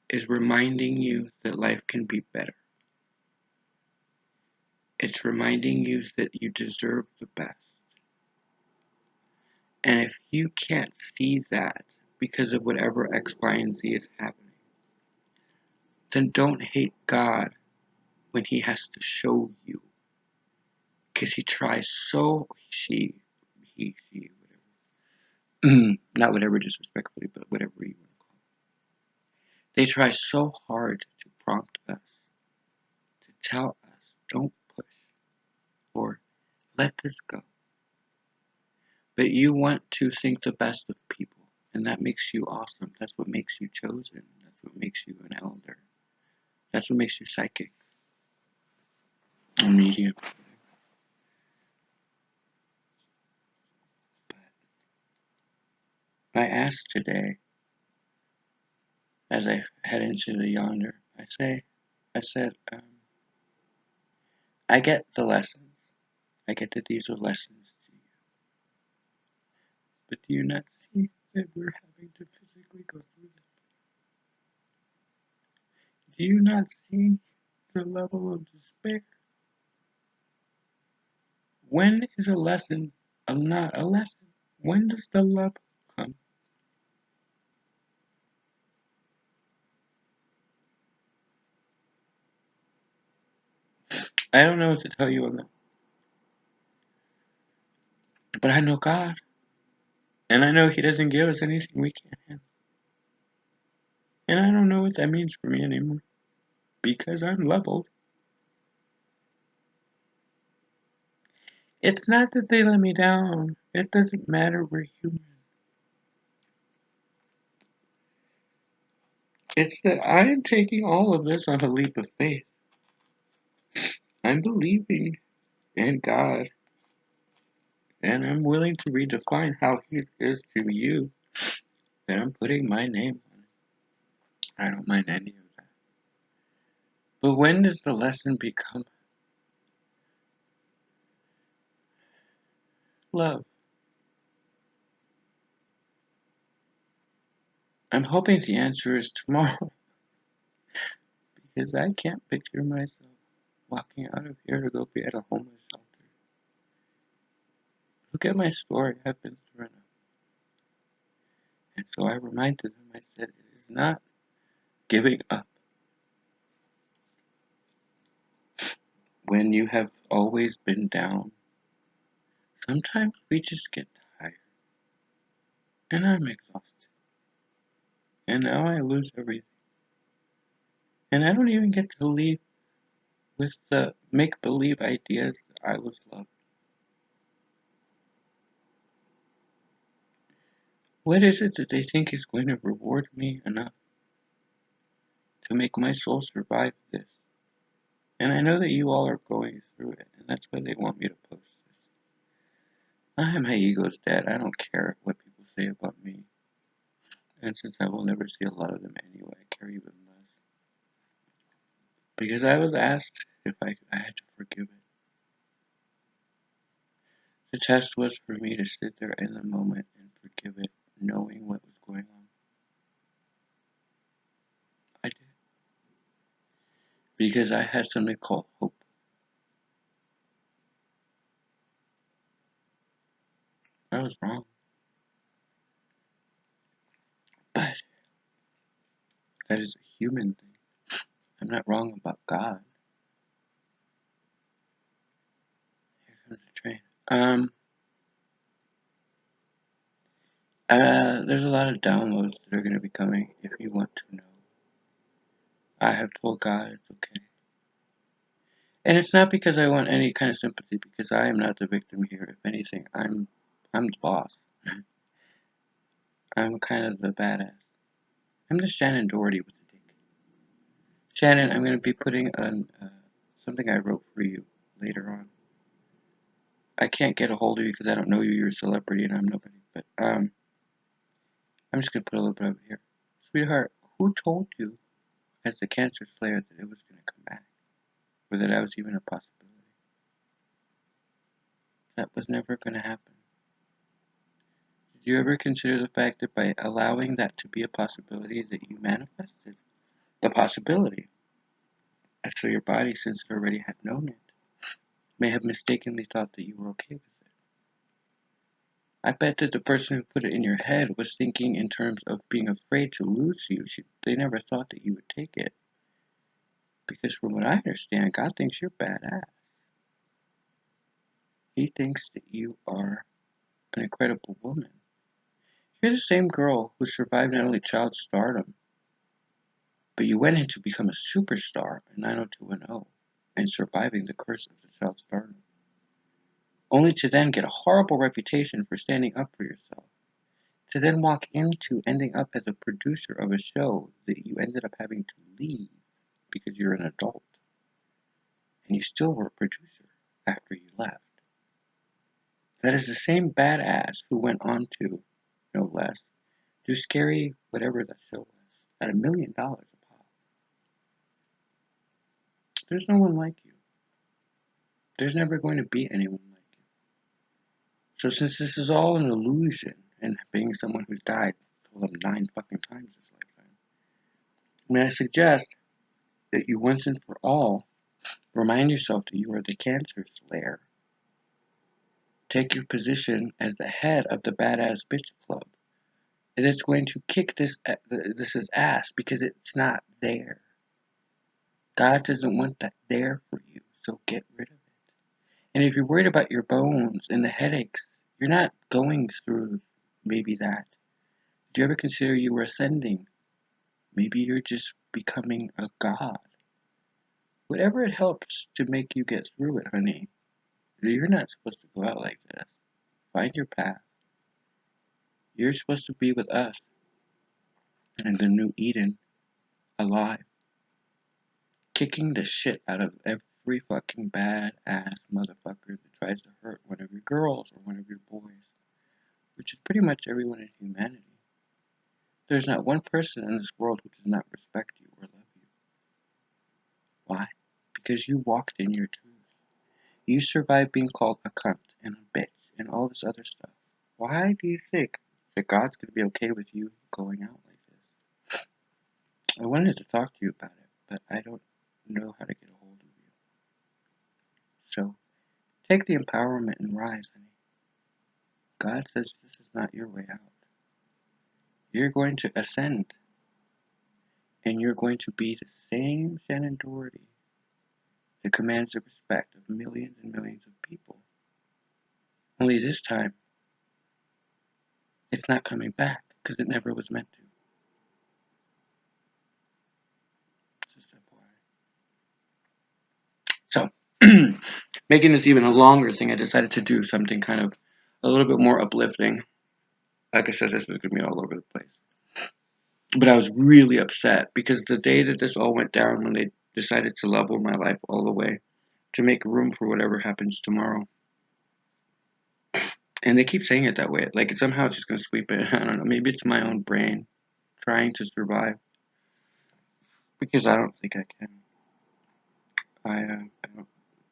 is reminding you that life can be better. It's reminding you that you deserve the best. And if you can't see that because of whatever X, Y, and Z is happening, then don't hate God when He has to show you. Because He tries so, he, whatever. Not whatever disrespectfully, but whatever you want to call it. They try so hard to prompt us, to tell us, don't push, or let this go. But you want to think the best of people, and that makes you awesome. That's what makes you chosen. That's what makes you an elder. That's what makes you psychic, a medium. But I asked today, as I head into the yonder, I said, I get the lessons. I get that these are lessons to you. But do you not see that we're having to physically go through this? Do you not see the level of despair? When is a lesson not a lesson? When does the love come? I don't know what to tell you on that. But I know God. And I know He doesn't give us anything we can't handle. And I don't know what that means for me anymore. Because I'm leveled. It's not that they let me down. It doesn't matter. We're human. It's that I am taking all of this on a leap of faith. I'm believing in God, and I'm willing to redefine how He is to you. And I'm putting my name on it. I don't mind any of that. But when does the lesson become love? I'm hoping the answer is tomorrow, because I can't picture myself walking out of here to go be at a homeless shelter. Look at my story. I've been through enough. And so I reminded him, I said, it is not giving up when you have always been down. Sometimes we just get tired. And I'm exhausted. And now I lose everything. And I don't even get to leave with the make-believe ideas that I was loved. What is it that they think is going to reward me enough to make my soul survive this? And I know that you all are going through it, and that's why they want me to post this. My ego's dead. I don't care what people say about me. And since I will never see a lot of them anyway, I care even less. Because I was asked if I had to forgive it. The test was for me to sit there in the moment and forgive it, knowing what was going on. I did. Because I had something called hope. I was wrong. But that is a human thing. I'm not wrong about God. Here comes the train. There's a lot of downloads that are going to be coming if you want to know. I have told God it's okay. And it's not because I want any kind of sympathy, because I am not the victim here. If anything, I'm the boss. I'm kind of the badass. I'm the Shannon Doherty with the dick. Shannon, I'm going to be putting on something I wrote for you later on. I can't get a hold of you because I don't know you. You're a celebrity and I'm nobody. But I'm just going to put a little bit of it here. Sweetheart, who told you as the cancer slayer that it was going to come back? Or that I was even a possibility? That was never going to happen. Did you ever consider the fact that by allowing that to be a possibility that you manifested the possibility? And so your body, since it already had known it, may have mistakenly thought that you were okay with it. I bet that the person who put it in your head was thinking in terms of being afraid to lose you. They never thought that you would take it. Because from what I understand, God thinks you're badass. He thinks that you are an incredible woman. You're the same girl who survived not only child stardom, but you went in to become a superstar in 90210 and surviving the curse of the child stardom. Only to then get a horrible reputation for standing up for yourself. To then walk into ending up as a producer of a show that you ended up having to leave because you're an adult. And you still were a producer after you left. That is the same badass who went on to, no less, do Scary whatever that show was at $1 million a pop. There's no one like you. There's never going to be anyone like you. So since this is all an illusion, and being someone who's died, told him 9 fucking times this lifetime, may I suggest that you once and for all remind yourself that you are the cancer slayer. Take your position as the head of the Badass Bitch Club. And it's going to kick this ass because it's not there. God doesn't want that there for you, so get rid of it. And if you're worried about your bones and the headaches, you're not going through maybe that. Did you ever consider you were ascending? Maybe you're just becoming a god. Whatever it helps to make you get through it, honey, You're not supposed to go out like this. Find your path. You're supposed to be with us and the new Eden, alive, kicking the shit out of every fucking badass motherfucker that tries to hurt one of your girls or one of your boys, which is pretty much everyone in humanity. There's not one person in this world who does not respect you or love you. Why? Because you walked in your truth. You survived being called a cunt and a bitch and all this other stuff. Why do you think that God's going to be okay with you going out like this? I wanted to talk to you about it, but I don't know how to get a hold of you. So, take the empowerment and rise, honey. God says this is not your way out. You're going to ascend, and you're going to be the same Shannon Doherty that commands the respect of millions and millions of people. Only this time, it's not coming back, because it never was meant to. Just FYI. So, making this even a longer thing, I decided to do something kind of a little bit more uplifting. Like I said, this is going to be all over the place. But I was really upset because the day that this all went down, when they decided to level my life all the way to make room for whatever happens tomorrow. And they keep saying it that way. Like somehow it's just going to sweep it. I don't know. Maybe it's my own brain trying to survive. Because I don't think I can. I don't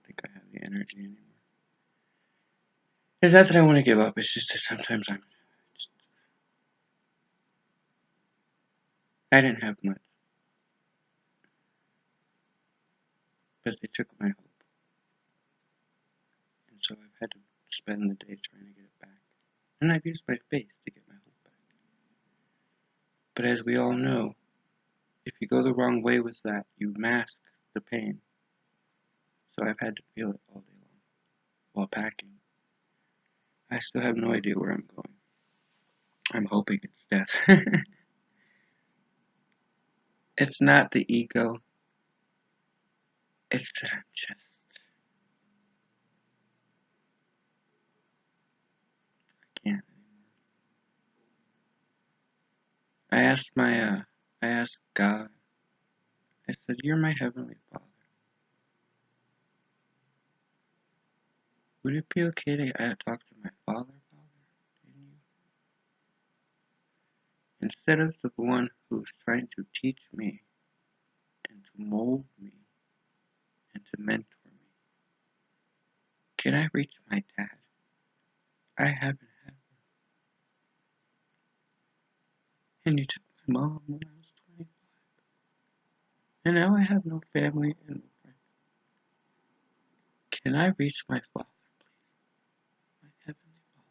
think I have the energy anymore. It's not that I want to give up. It's just that sometimes I didn't have much. But they took my hope. And so I've had to spend the day trying to get it back. And I've used my faith to get my hope back. But as we all know, if you go the wrong way with that, you mask the pain. So I've had to feel it all day long while packing. I still have no idea where I'm going. I'm hoping it's death. It's not the ego. It's that I'm just... I can't anymore. I asked God. I said, "You're my heavenly Father. Would it be okay to talk to my Father in you? Instead of the one who's trying to teach me and to mold me and to mentor me. Can I reach my dad? I haven't had one. And you took my mom when I was 25. And now I have no family and no friends. Can I reach my Father, please? My Heavenly Father.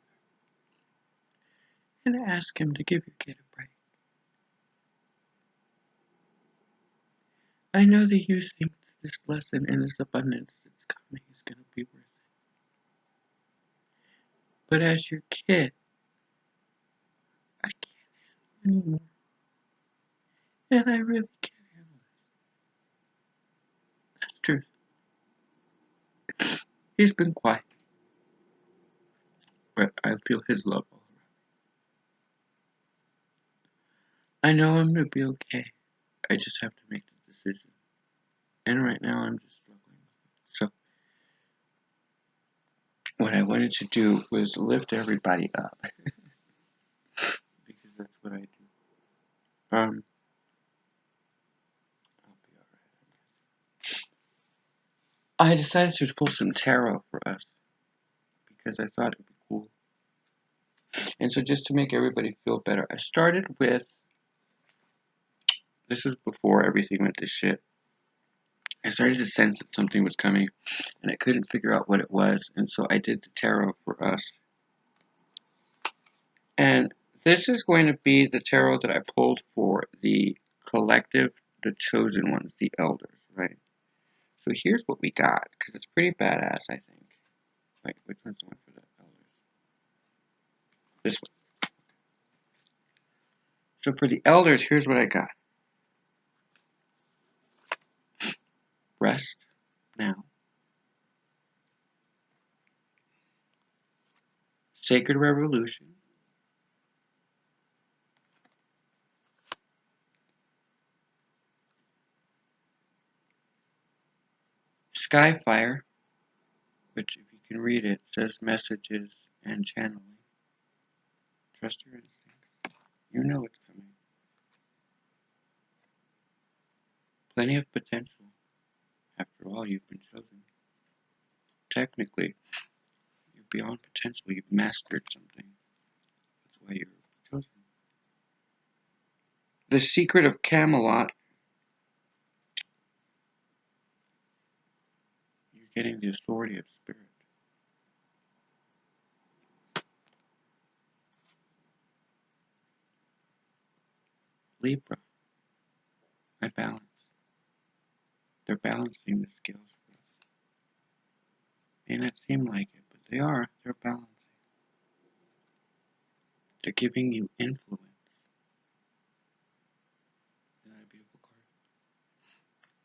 And ask him to give your kid a break. I know that you think this lesson and this abundance that's coming is going to be worth it. But as your kid, I can't handle anymore. And I really can't handle it. That's true. He's been quiet. But I feel his love all around. I know I'm going to be okay. I just have to make the decision. And right now I'm just struggling with it. So what I wanted to do was lift everybody up. Because that's what I do. I'll be alright. I decided to pull some tarot for us. Because I thought it'd be cool. And so just to make everybody feel better, I started with, this was before everything went to shit. I started to sense that something was coming, and I couldn't figure out what it was, and so I did the tarot for us. And this is going to be the tarot that I pulled for the collective, the chosen ones, the elders, right? So here's what we got, because it's pretty badass, I think. Wait, which one's the one for the elders? This one. So for the elders, here's what I got. Rest now. Sacred Revolution, Skyfire, which if you can read it, says messages and channeling. Trust your instincts. You know it's coming. Plenty of potential. After all, you've been chosen. Technically, you're beyond potential. You've mastered something. That's why you're chosen. The Secret of Camelot. You're getting the authority of spirit. Libra. I balance. They're balancing the scales for us. May not seem like it, but they are. They're balancing. They're giving you influence. Isn't that a beautiful card?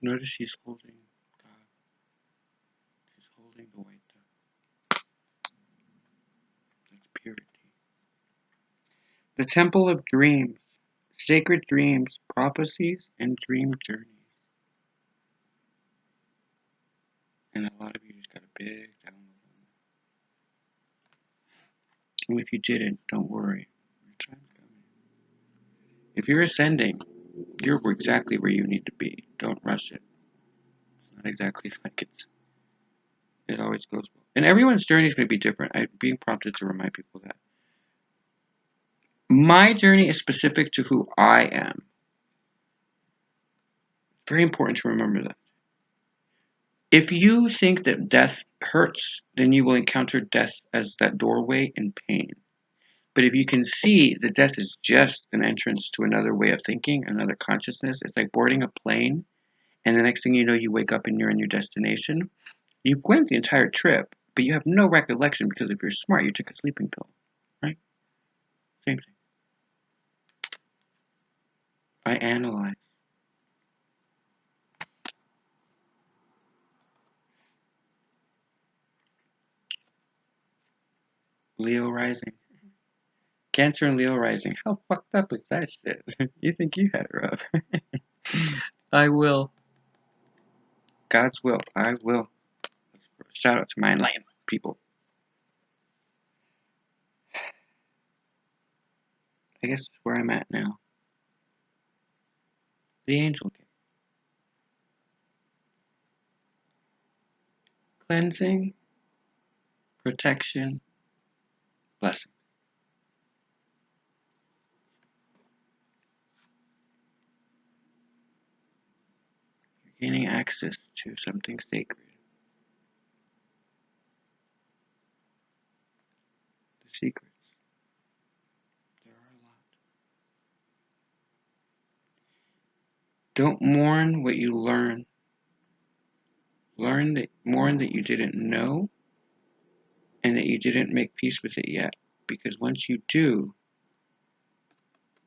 Notice she's holding God. She's holding the white dove. That's purity. The Temple of Dreams. Sacred dreams, prophecies, and dream journeys. And a lot of you just got a big download on that. And if you didn't, don't worry. Your time's coming. If you're ascending, you're exactly where you need to be. Don't rush it. It's not exactly like it always goes well. And everyone's journey is going to be different. I'm being prompted to remind people that. My journey is specific to who I am. Very important to remember that. If you think that death hurts, then you will encounter death as that doorway and pain. But if you can see that death is just an entrance to another way of thinking, another consciousness, it's like boarding a plane, and the next thing you know, you wake up and you're in your destination. You went the entire trip, but you have no recollection because if you're smart, you took a sleeping pill, right? Same thing. I analyze. Leo rising. Cancer and Leo rising. How fucked up is that shit? You think you had it rough. I will. God's will. I will. Shout out to my enlightened people. I guess that's where I'm at now. The angel game. Cleansing, protection, blessing. You're gaining access to something sacred. The secrets. There are a lot. Don't mourn what you learn. Mourn that you didn't know and that you didn't make peace with it yet. Because once you do,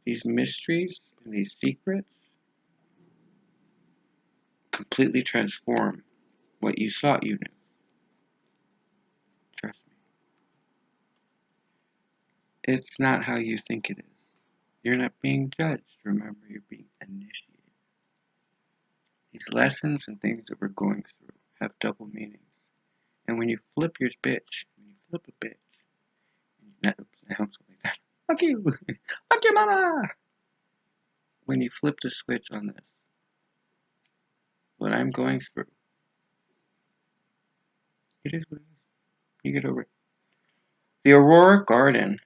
these mysteries and these secrets completely transform what you thought you knew. Trust me. It's not how you think it is. You're not being judged. Remember, you're being initiated. These lessons and things that we're going through have double meanings. And when you flip your bitch, when you flip a bitch, I hope something like that. Fuck you! Fuck your mama! When you flip the switch on this, what I'm going through, it is what it is. You get over it. The Aurora Garden.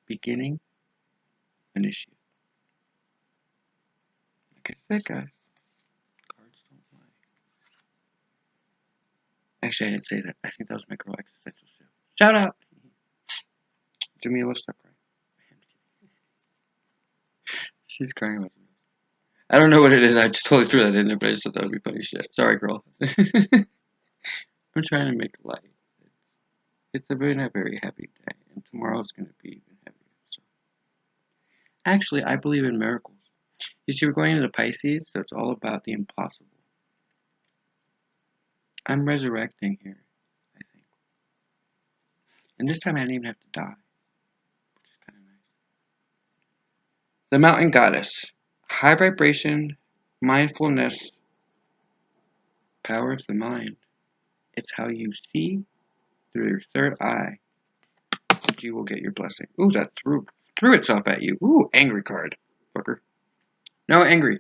Beginning, initiate. Like I said, guys, cards don't lie. Actually, I didn't say that. I think that was my girl Existential Shift. Shout out! Jamila, stop crying. She's crying about something. I don't know what it is. I just totally threw that in there, but I just thought that would be funny shit. Sorry, girl. I'm trying to make light. It's been a very heavy day, and tomorrow's going to be even heavier. So, actually, I believe in miracles. You see, we're going into Pisces, so it's all about the impossible. I'm resurrecting here, I think. And this time I didn't even have to die, which is kind of nice. The Mountain Goddess. High vibration, mindfulness, power of the mind. It's how you see through your third eye that you will get your blessing. Ooh, that threw itself at you. Ooh, angry card. Fucker. No, angry.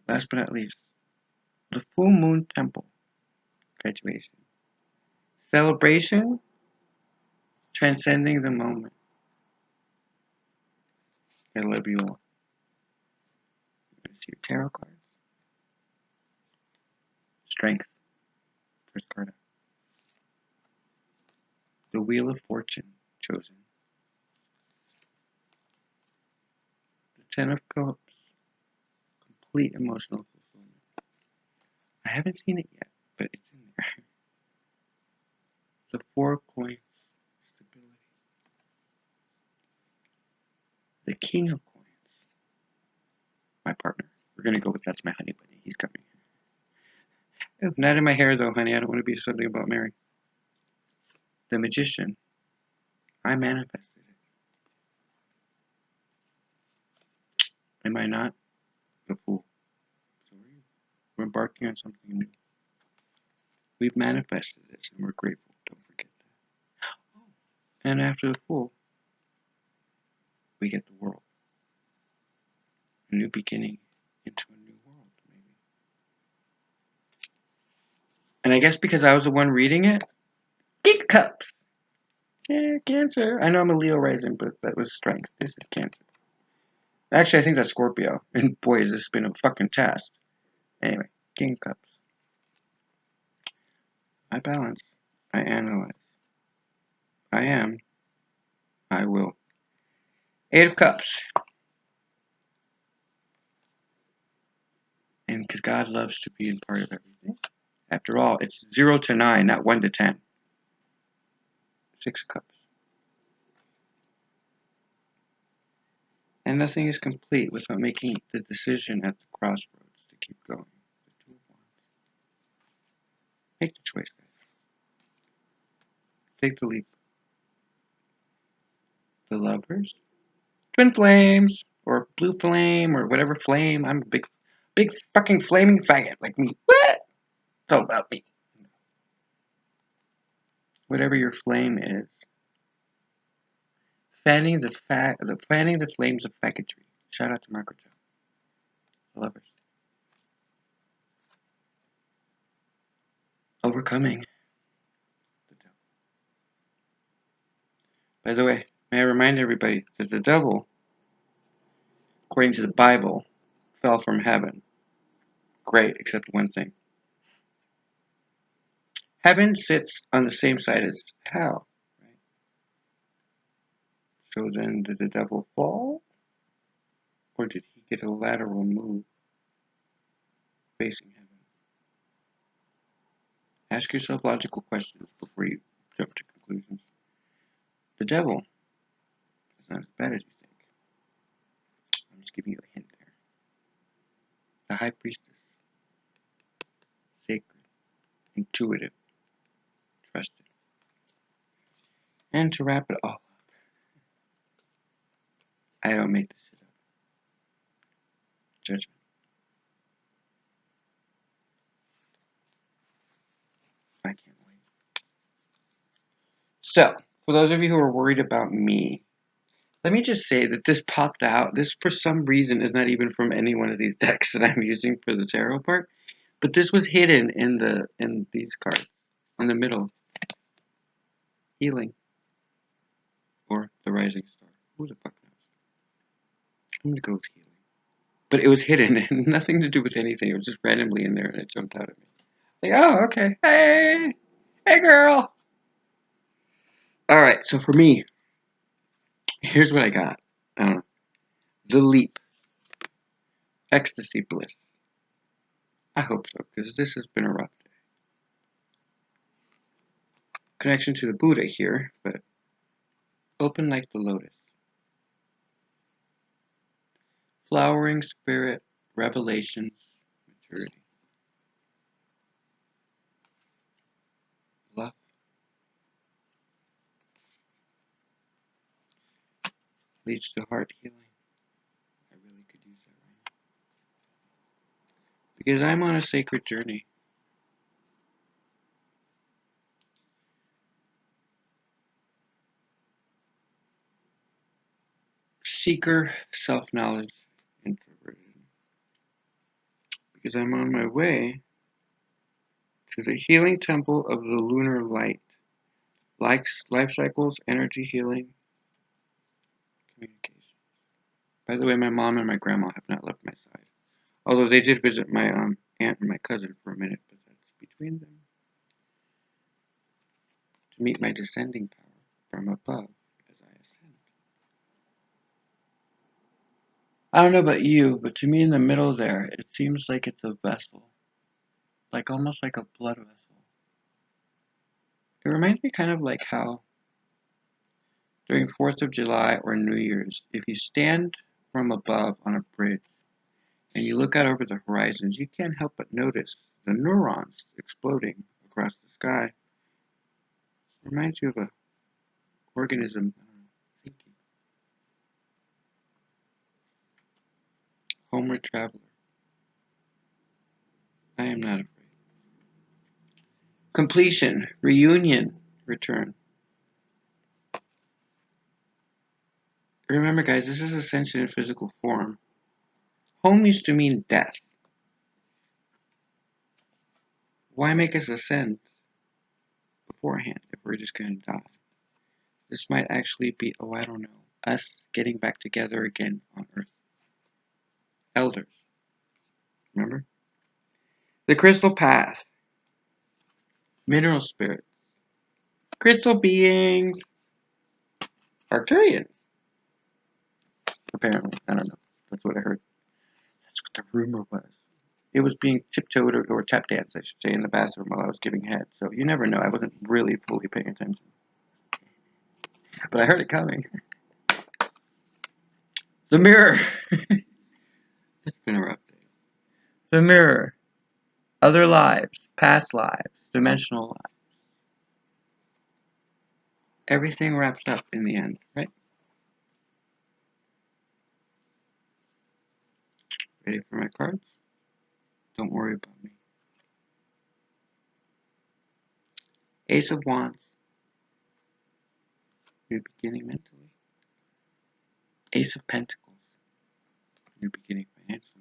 Last but not least, the Full Moon Temple. Graduation. Celebration, transcending the moment. I love you all. See your tarot cards. Strength. First card. The Wheel of Fortune. Chosen. The Ten of Cups. Complete emotional fulfillment. I haven't seen it yet, but it's in there. The Four of Coins. Stability. The King of Coins. My partner. We're gonna go with that's my honey bunny. He's coming. Oh, not in my hair though, honey. I don't want to be something about Mary. The Magician. I manifested it. Am I not? The Fool. So are you. We're embarking on something new. We've manifested this and we're grateful. Don't forget that. And after the Fool, we get the world. A new beginning into a new world, maybe. And I guess because I was the one reading it, Big Cups. Yeah, Cancer. I know I'm a Leo rising, but that was strength. This is Cancer. Actually, I think that's Scorpio. And boy, has this been a fucking test. Anyway, King of Cups. I balance. I analyze. I am. I will. Eight of Cups. And because God loves to be in part of everything. After all, it's 0 to 9, not 1 to 10. Six of Cups. And nothing is complete without making the decision at the crossroads to keep going. The Two of Wands. Make the choice, guys. Take the leap. The Lovers. Twin Flames. Or Blue Flame. Or whatever flame. I'm a big fucking flaming faggot like me. What? It's all about me. Whatever your flame is. Fanning the flames of faggotry. Shout out to Margaret Jo. The Lovers. Overcoming the devil. By the way, may I remind everybody that the devil, according to the Bible, fell from heaven. Great, except one thing. Heaven sits on the same side as hell. Right? So then, did the devil fall? Or did he get a lateral move facing heaven? Ask yourself logical questions before you jump to conclusions. The devil is not as bad as you think. I'm just giving you a hint there. The High Priestess. Sacred. Intuitive. Trusted. And to wrap it all up, I don't make this shit up. Judgment. I can't wait. So, for those of you who are worried about me, let me just say that this popped out. This, for some reason, is not even from any one of these decks that I'm using for the tarot part, but this was hidden in these cards, in the middle. Healing, or the Rising Star. Who the fuck knows? I'm gonna go with healing. But it was hidden, and nothing to do with anything. It was just randomly in there, and it jumped out at me. Like, oh, okay. Hey, girl. All right. So for me, here's what I got. I don't know. The Leap, Ecstasy, Bliss. I hope so, because this has been a rough day. Connection to the Buddha here, but open like the lotus. Flowering spirit, revelations, maturity. Love, leads to heart healing. I really could use that right now. Because I'm on a sacred journey. Seeker, self-knowledge, introversion. Because I'm on my way to the healing temple of the lunar light. Life cycles, energy healing, communication. By the way, my mom and my grandma have not left my side. Although they did visit my aunt and my cousin for a minute, but that's between them. To meet my descending power from above as I ascend. I don't know about you, but to me in the middle there, it seems like it's a vessel. Like almost like a blood vessel. It reminds me kind of like how during 4th of July or New Year's, if you stand from above on a bridge and you look out over the horizons, you can't help but notice the neurons exploding across the sky. It reminds you of an organism thinking. Homeward traveler. I am not afraid. Completion, reunion, return. Remember, guys, this is ascension in physical form. Home used to mean death. Why make us ascend beforehand if we're just going to die? This might actually be, oh, I don't know, us getting back together again on Earth. Elders, remember? The crystal path. Mineral spirits. Crystal beings. Arcturians. Apparently. I don't know. That's what I heard. That's what the rumor was. It was being tiptoed or tap danced, I should say, in the bathroom while I was giving head. So you never know. I wasn't really fully paying attention. But I heard it coming. The mirror. It's been a rough day. The mirror. Other lives. Past lives. Dimensional lives. Everything wraps up in the end, right? Ready for my cards? Don't worry about me. Ace of Wands. New beginning mentally. Ace of Pentacles. New beginning financially.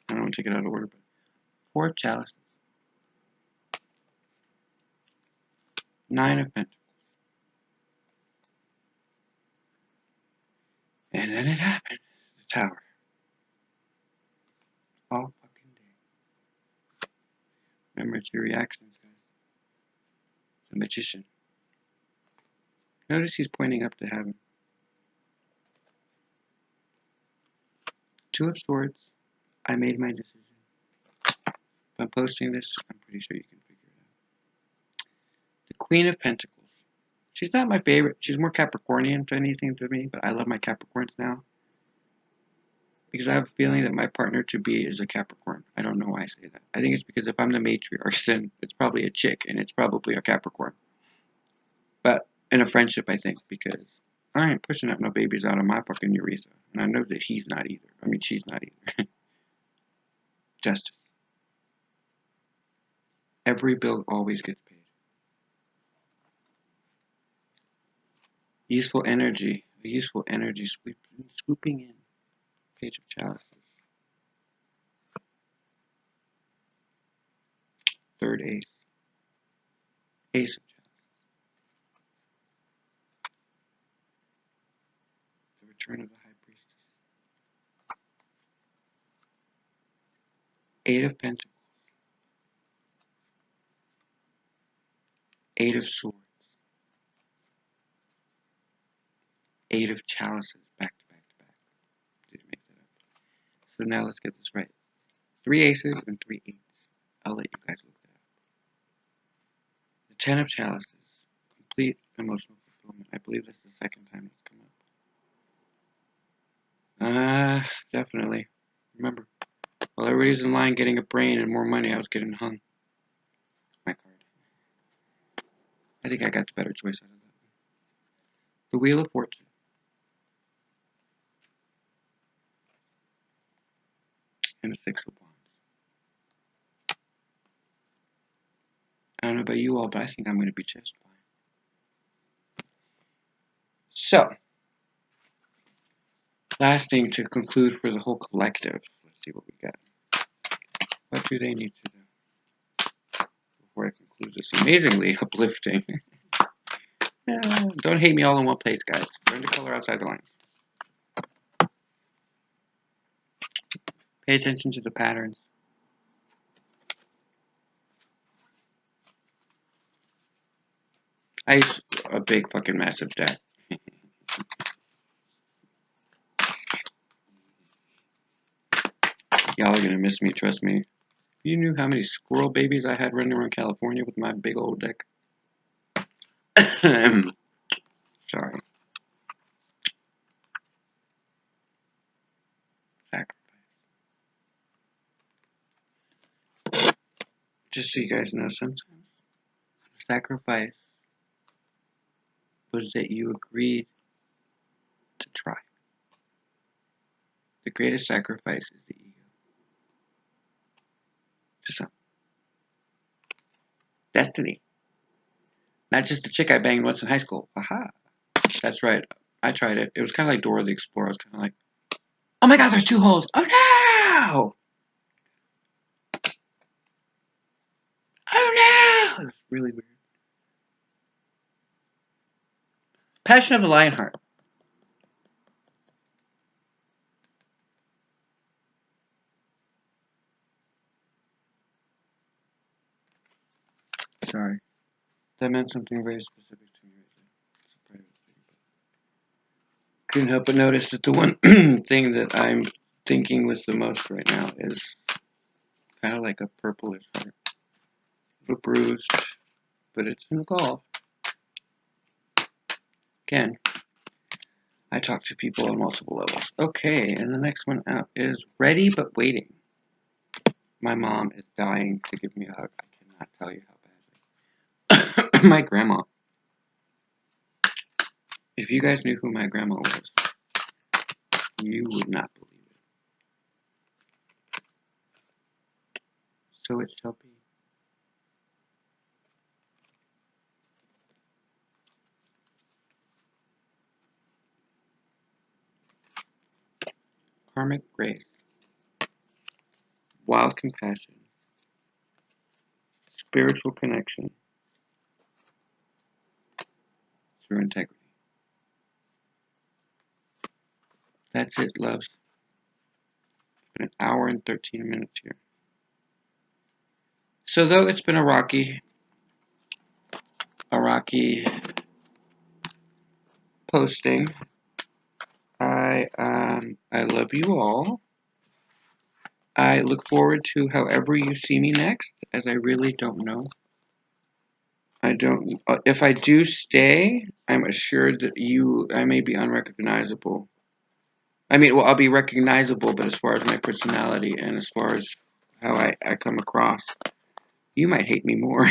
I don't want to take it out of order, but Four of Chalices. Nine of Pentacles. And then it happened. The Tower. All fucking day. Remember, it's your reactions, guys. The Magician. Notice he's pointing up to heaven. Two of Swords. I made my decision. If I'm posting this, I'm pretty sure you can figure it out. The Queen of Pentacles. She's not my favorite. She's more Capricornian to anything to me, but I love my Capricorns now. Because I have a feeling that my partner to be is a Capricorn. I don't know why I say that. I think it's because if I'm the matriarch, then it's probably a chick, and it's probably a Capricorn. But in a friendship, I think, because I ain't pushing up no babies out of my fucking urethra. And I know that he's not either. I mean, she's not either. Justice. Every bill always gets paid. Useful energy. A useful energy swooping in. Page of Chalices. Third ace. Ace of Chalices. The return of the High Priestess. Eight of Pentacles. Eight of Swords. Eight of Chalices. Back to back to back. Didn't make that up. So now let's get this right. Three aces and three eights. I'll let you guys look that up. The Ten of Chalices. Complete emotional fulfillment. I believe that's the second time it's come up. Definitely. Remember, while everybody's in line getting a brain and more money, I was getting hung. My card. I think I got the better choice out of that. The Wheel of Fortune. And the Six of Wands. I don't know about you all, but I think I'm going to be just fine. So, last thing to conclude for the whole collective. Let's see what we got. What do they need to do before I conclude this amazingly uplifting? Don't hate me all in one place, guys. Learn to color outside the lines. Pay attention to the patterns. I use a big fucking massive deck. Y'all are gonna miss me, trust me. You knew how many squirrel babies I had running around California with my big old deck? Sorry. Sacrifice. Just so you guys know, sometimes sacrifice was that you agreed to try. The greatest sacrifice is the ego. Just destiny. Not just the chick I banged once in high school. Aha. That's right. I tried it. It was kind of like Dora the Explorer. I was kind of like, oh my god, there's 2 holes. Oh no! Oh no! It was really weird. Passion of the Lionheart. Sorry. That meant something very specific to me. It's a private thing. Couldn't help but notice that the one thing that I'm thinking with the most right now is kind of like a purplish heart. A little bruised, but it's involved. Again, I talk to people on multiple levels. Okay, and the next one out is Ready But Waiting. My mom is dying to give me a hug. I cannot tell you how badly. My grandma. If you guys knew who my grandma was, you would not believe it. So it shall be. Karmic grace. Wild compassion. Spiritual connection. Through integrity. That's it, loves. It's been an hour and 13 minutes here. So though it's been a rocky posting, I love you all. I look forward to however you see me next, as I really don't know. I don't. If I do stay, I'm assured that I may be unrecognizable. I mean, well, I'll be recognizable, but as far as my personality and as far as how I come across, you might hate me more.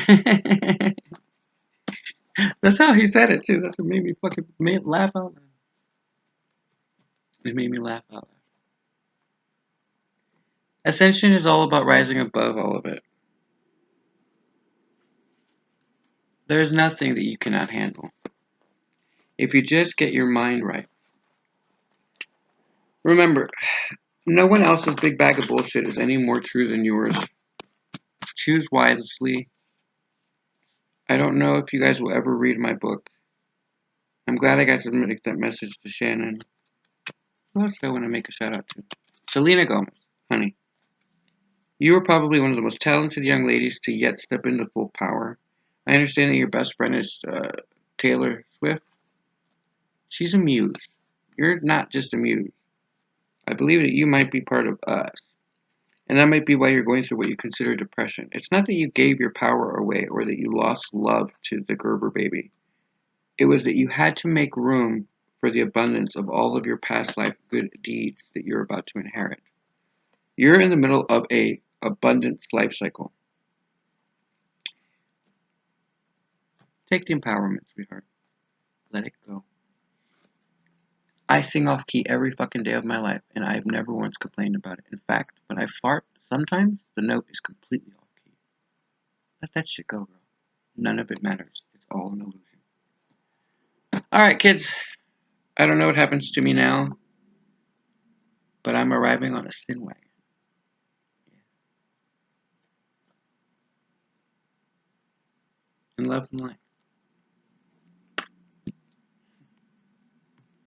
That's how he said it too. That's what made me laugh out loud. It made me laugh out loud. Ascension is all about rising above all of it. There's nothing that you cannot handle. If you just get your mind right. Remember, no one else's big bag of bullshit is any more true than yours. Choose wisely. I don't know if you guys will ever read my book. I'm glad I got to make that message to Shannon. Who else do I want to make a shout out to? Selena Gomez, honey. You are probably one of the most talented young ladies to yet step into full power. I understand that your best friend is Taylor Swift. She's a muse. You're not just a muse. I believe that you might be part of us. And that might be why you're going through what you consider depression. It's not that you gave your power away or that you lost love to the Gerber baby. It was that you had to make room for the abundance of all of your past life good deeds that you're about to inherit. You're in the middle of a abundance life cycle. Take the empowerment, sweetheart. Let it go. I sing off key every fucking day of my life, and I've never once complained about it. In fact, when I fart, sometimes the note is completely off key. Let that shit go, girl. None of it matters. It's all an illusion. Alright, kids. I don't know what happens to me now, but I'm arriving on a sin wagon. In love and light.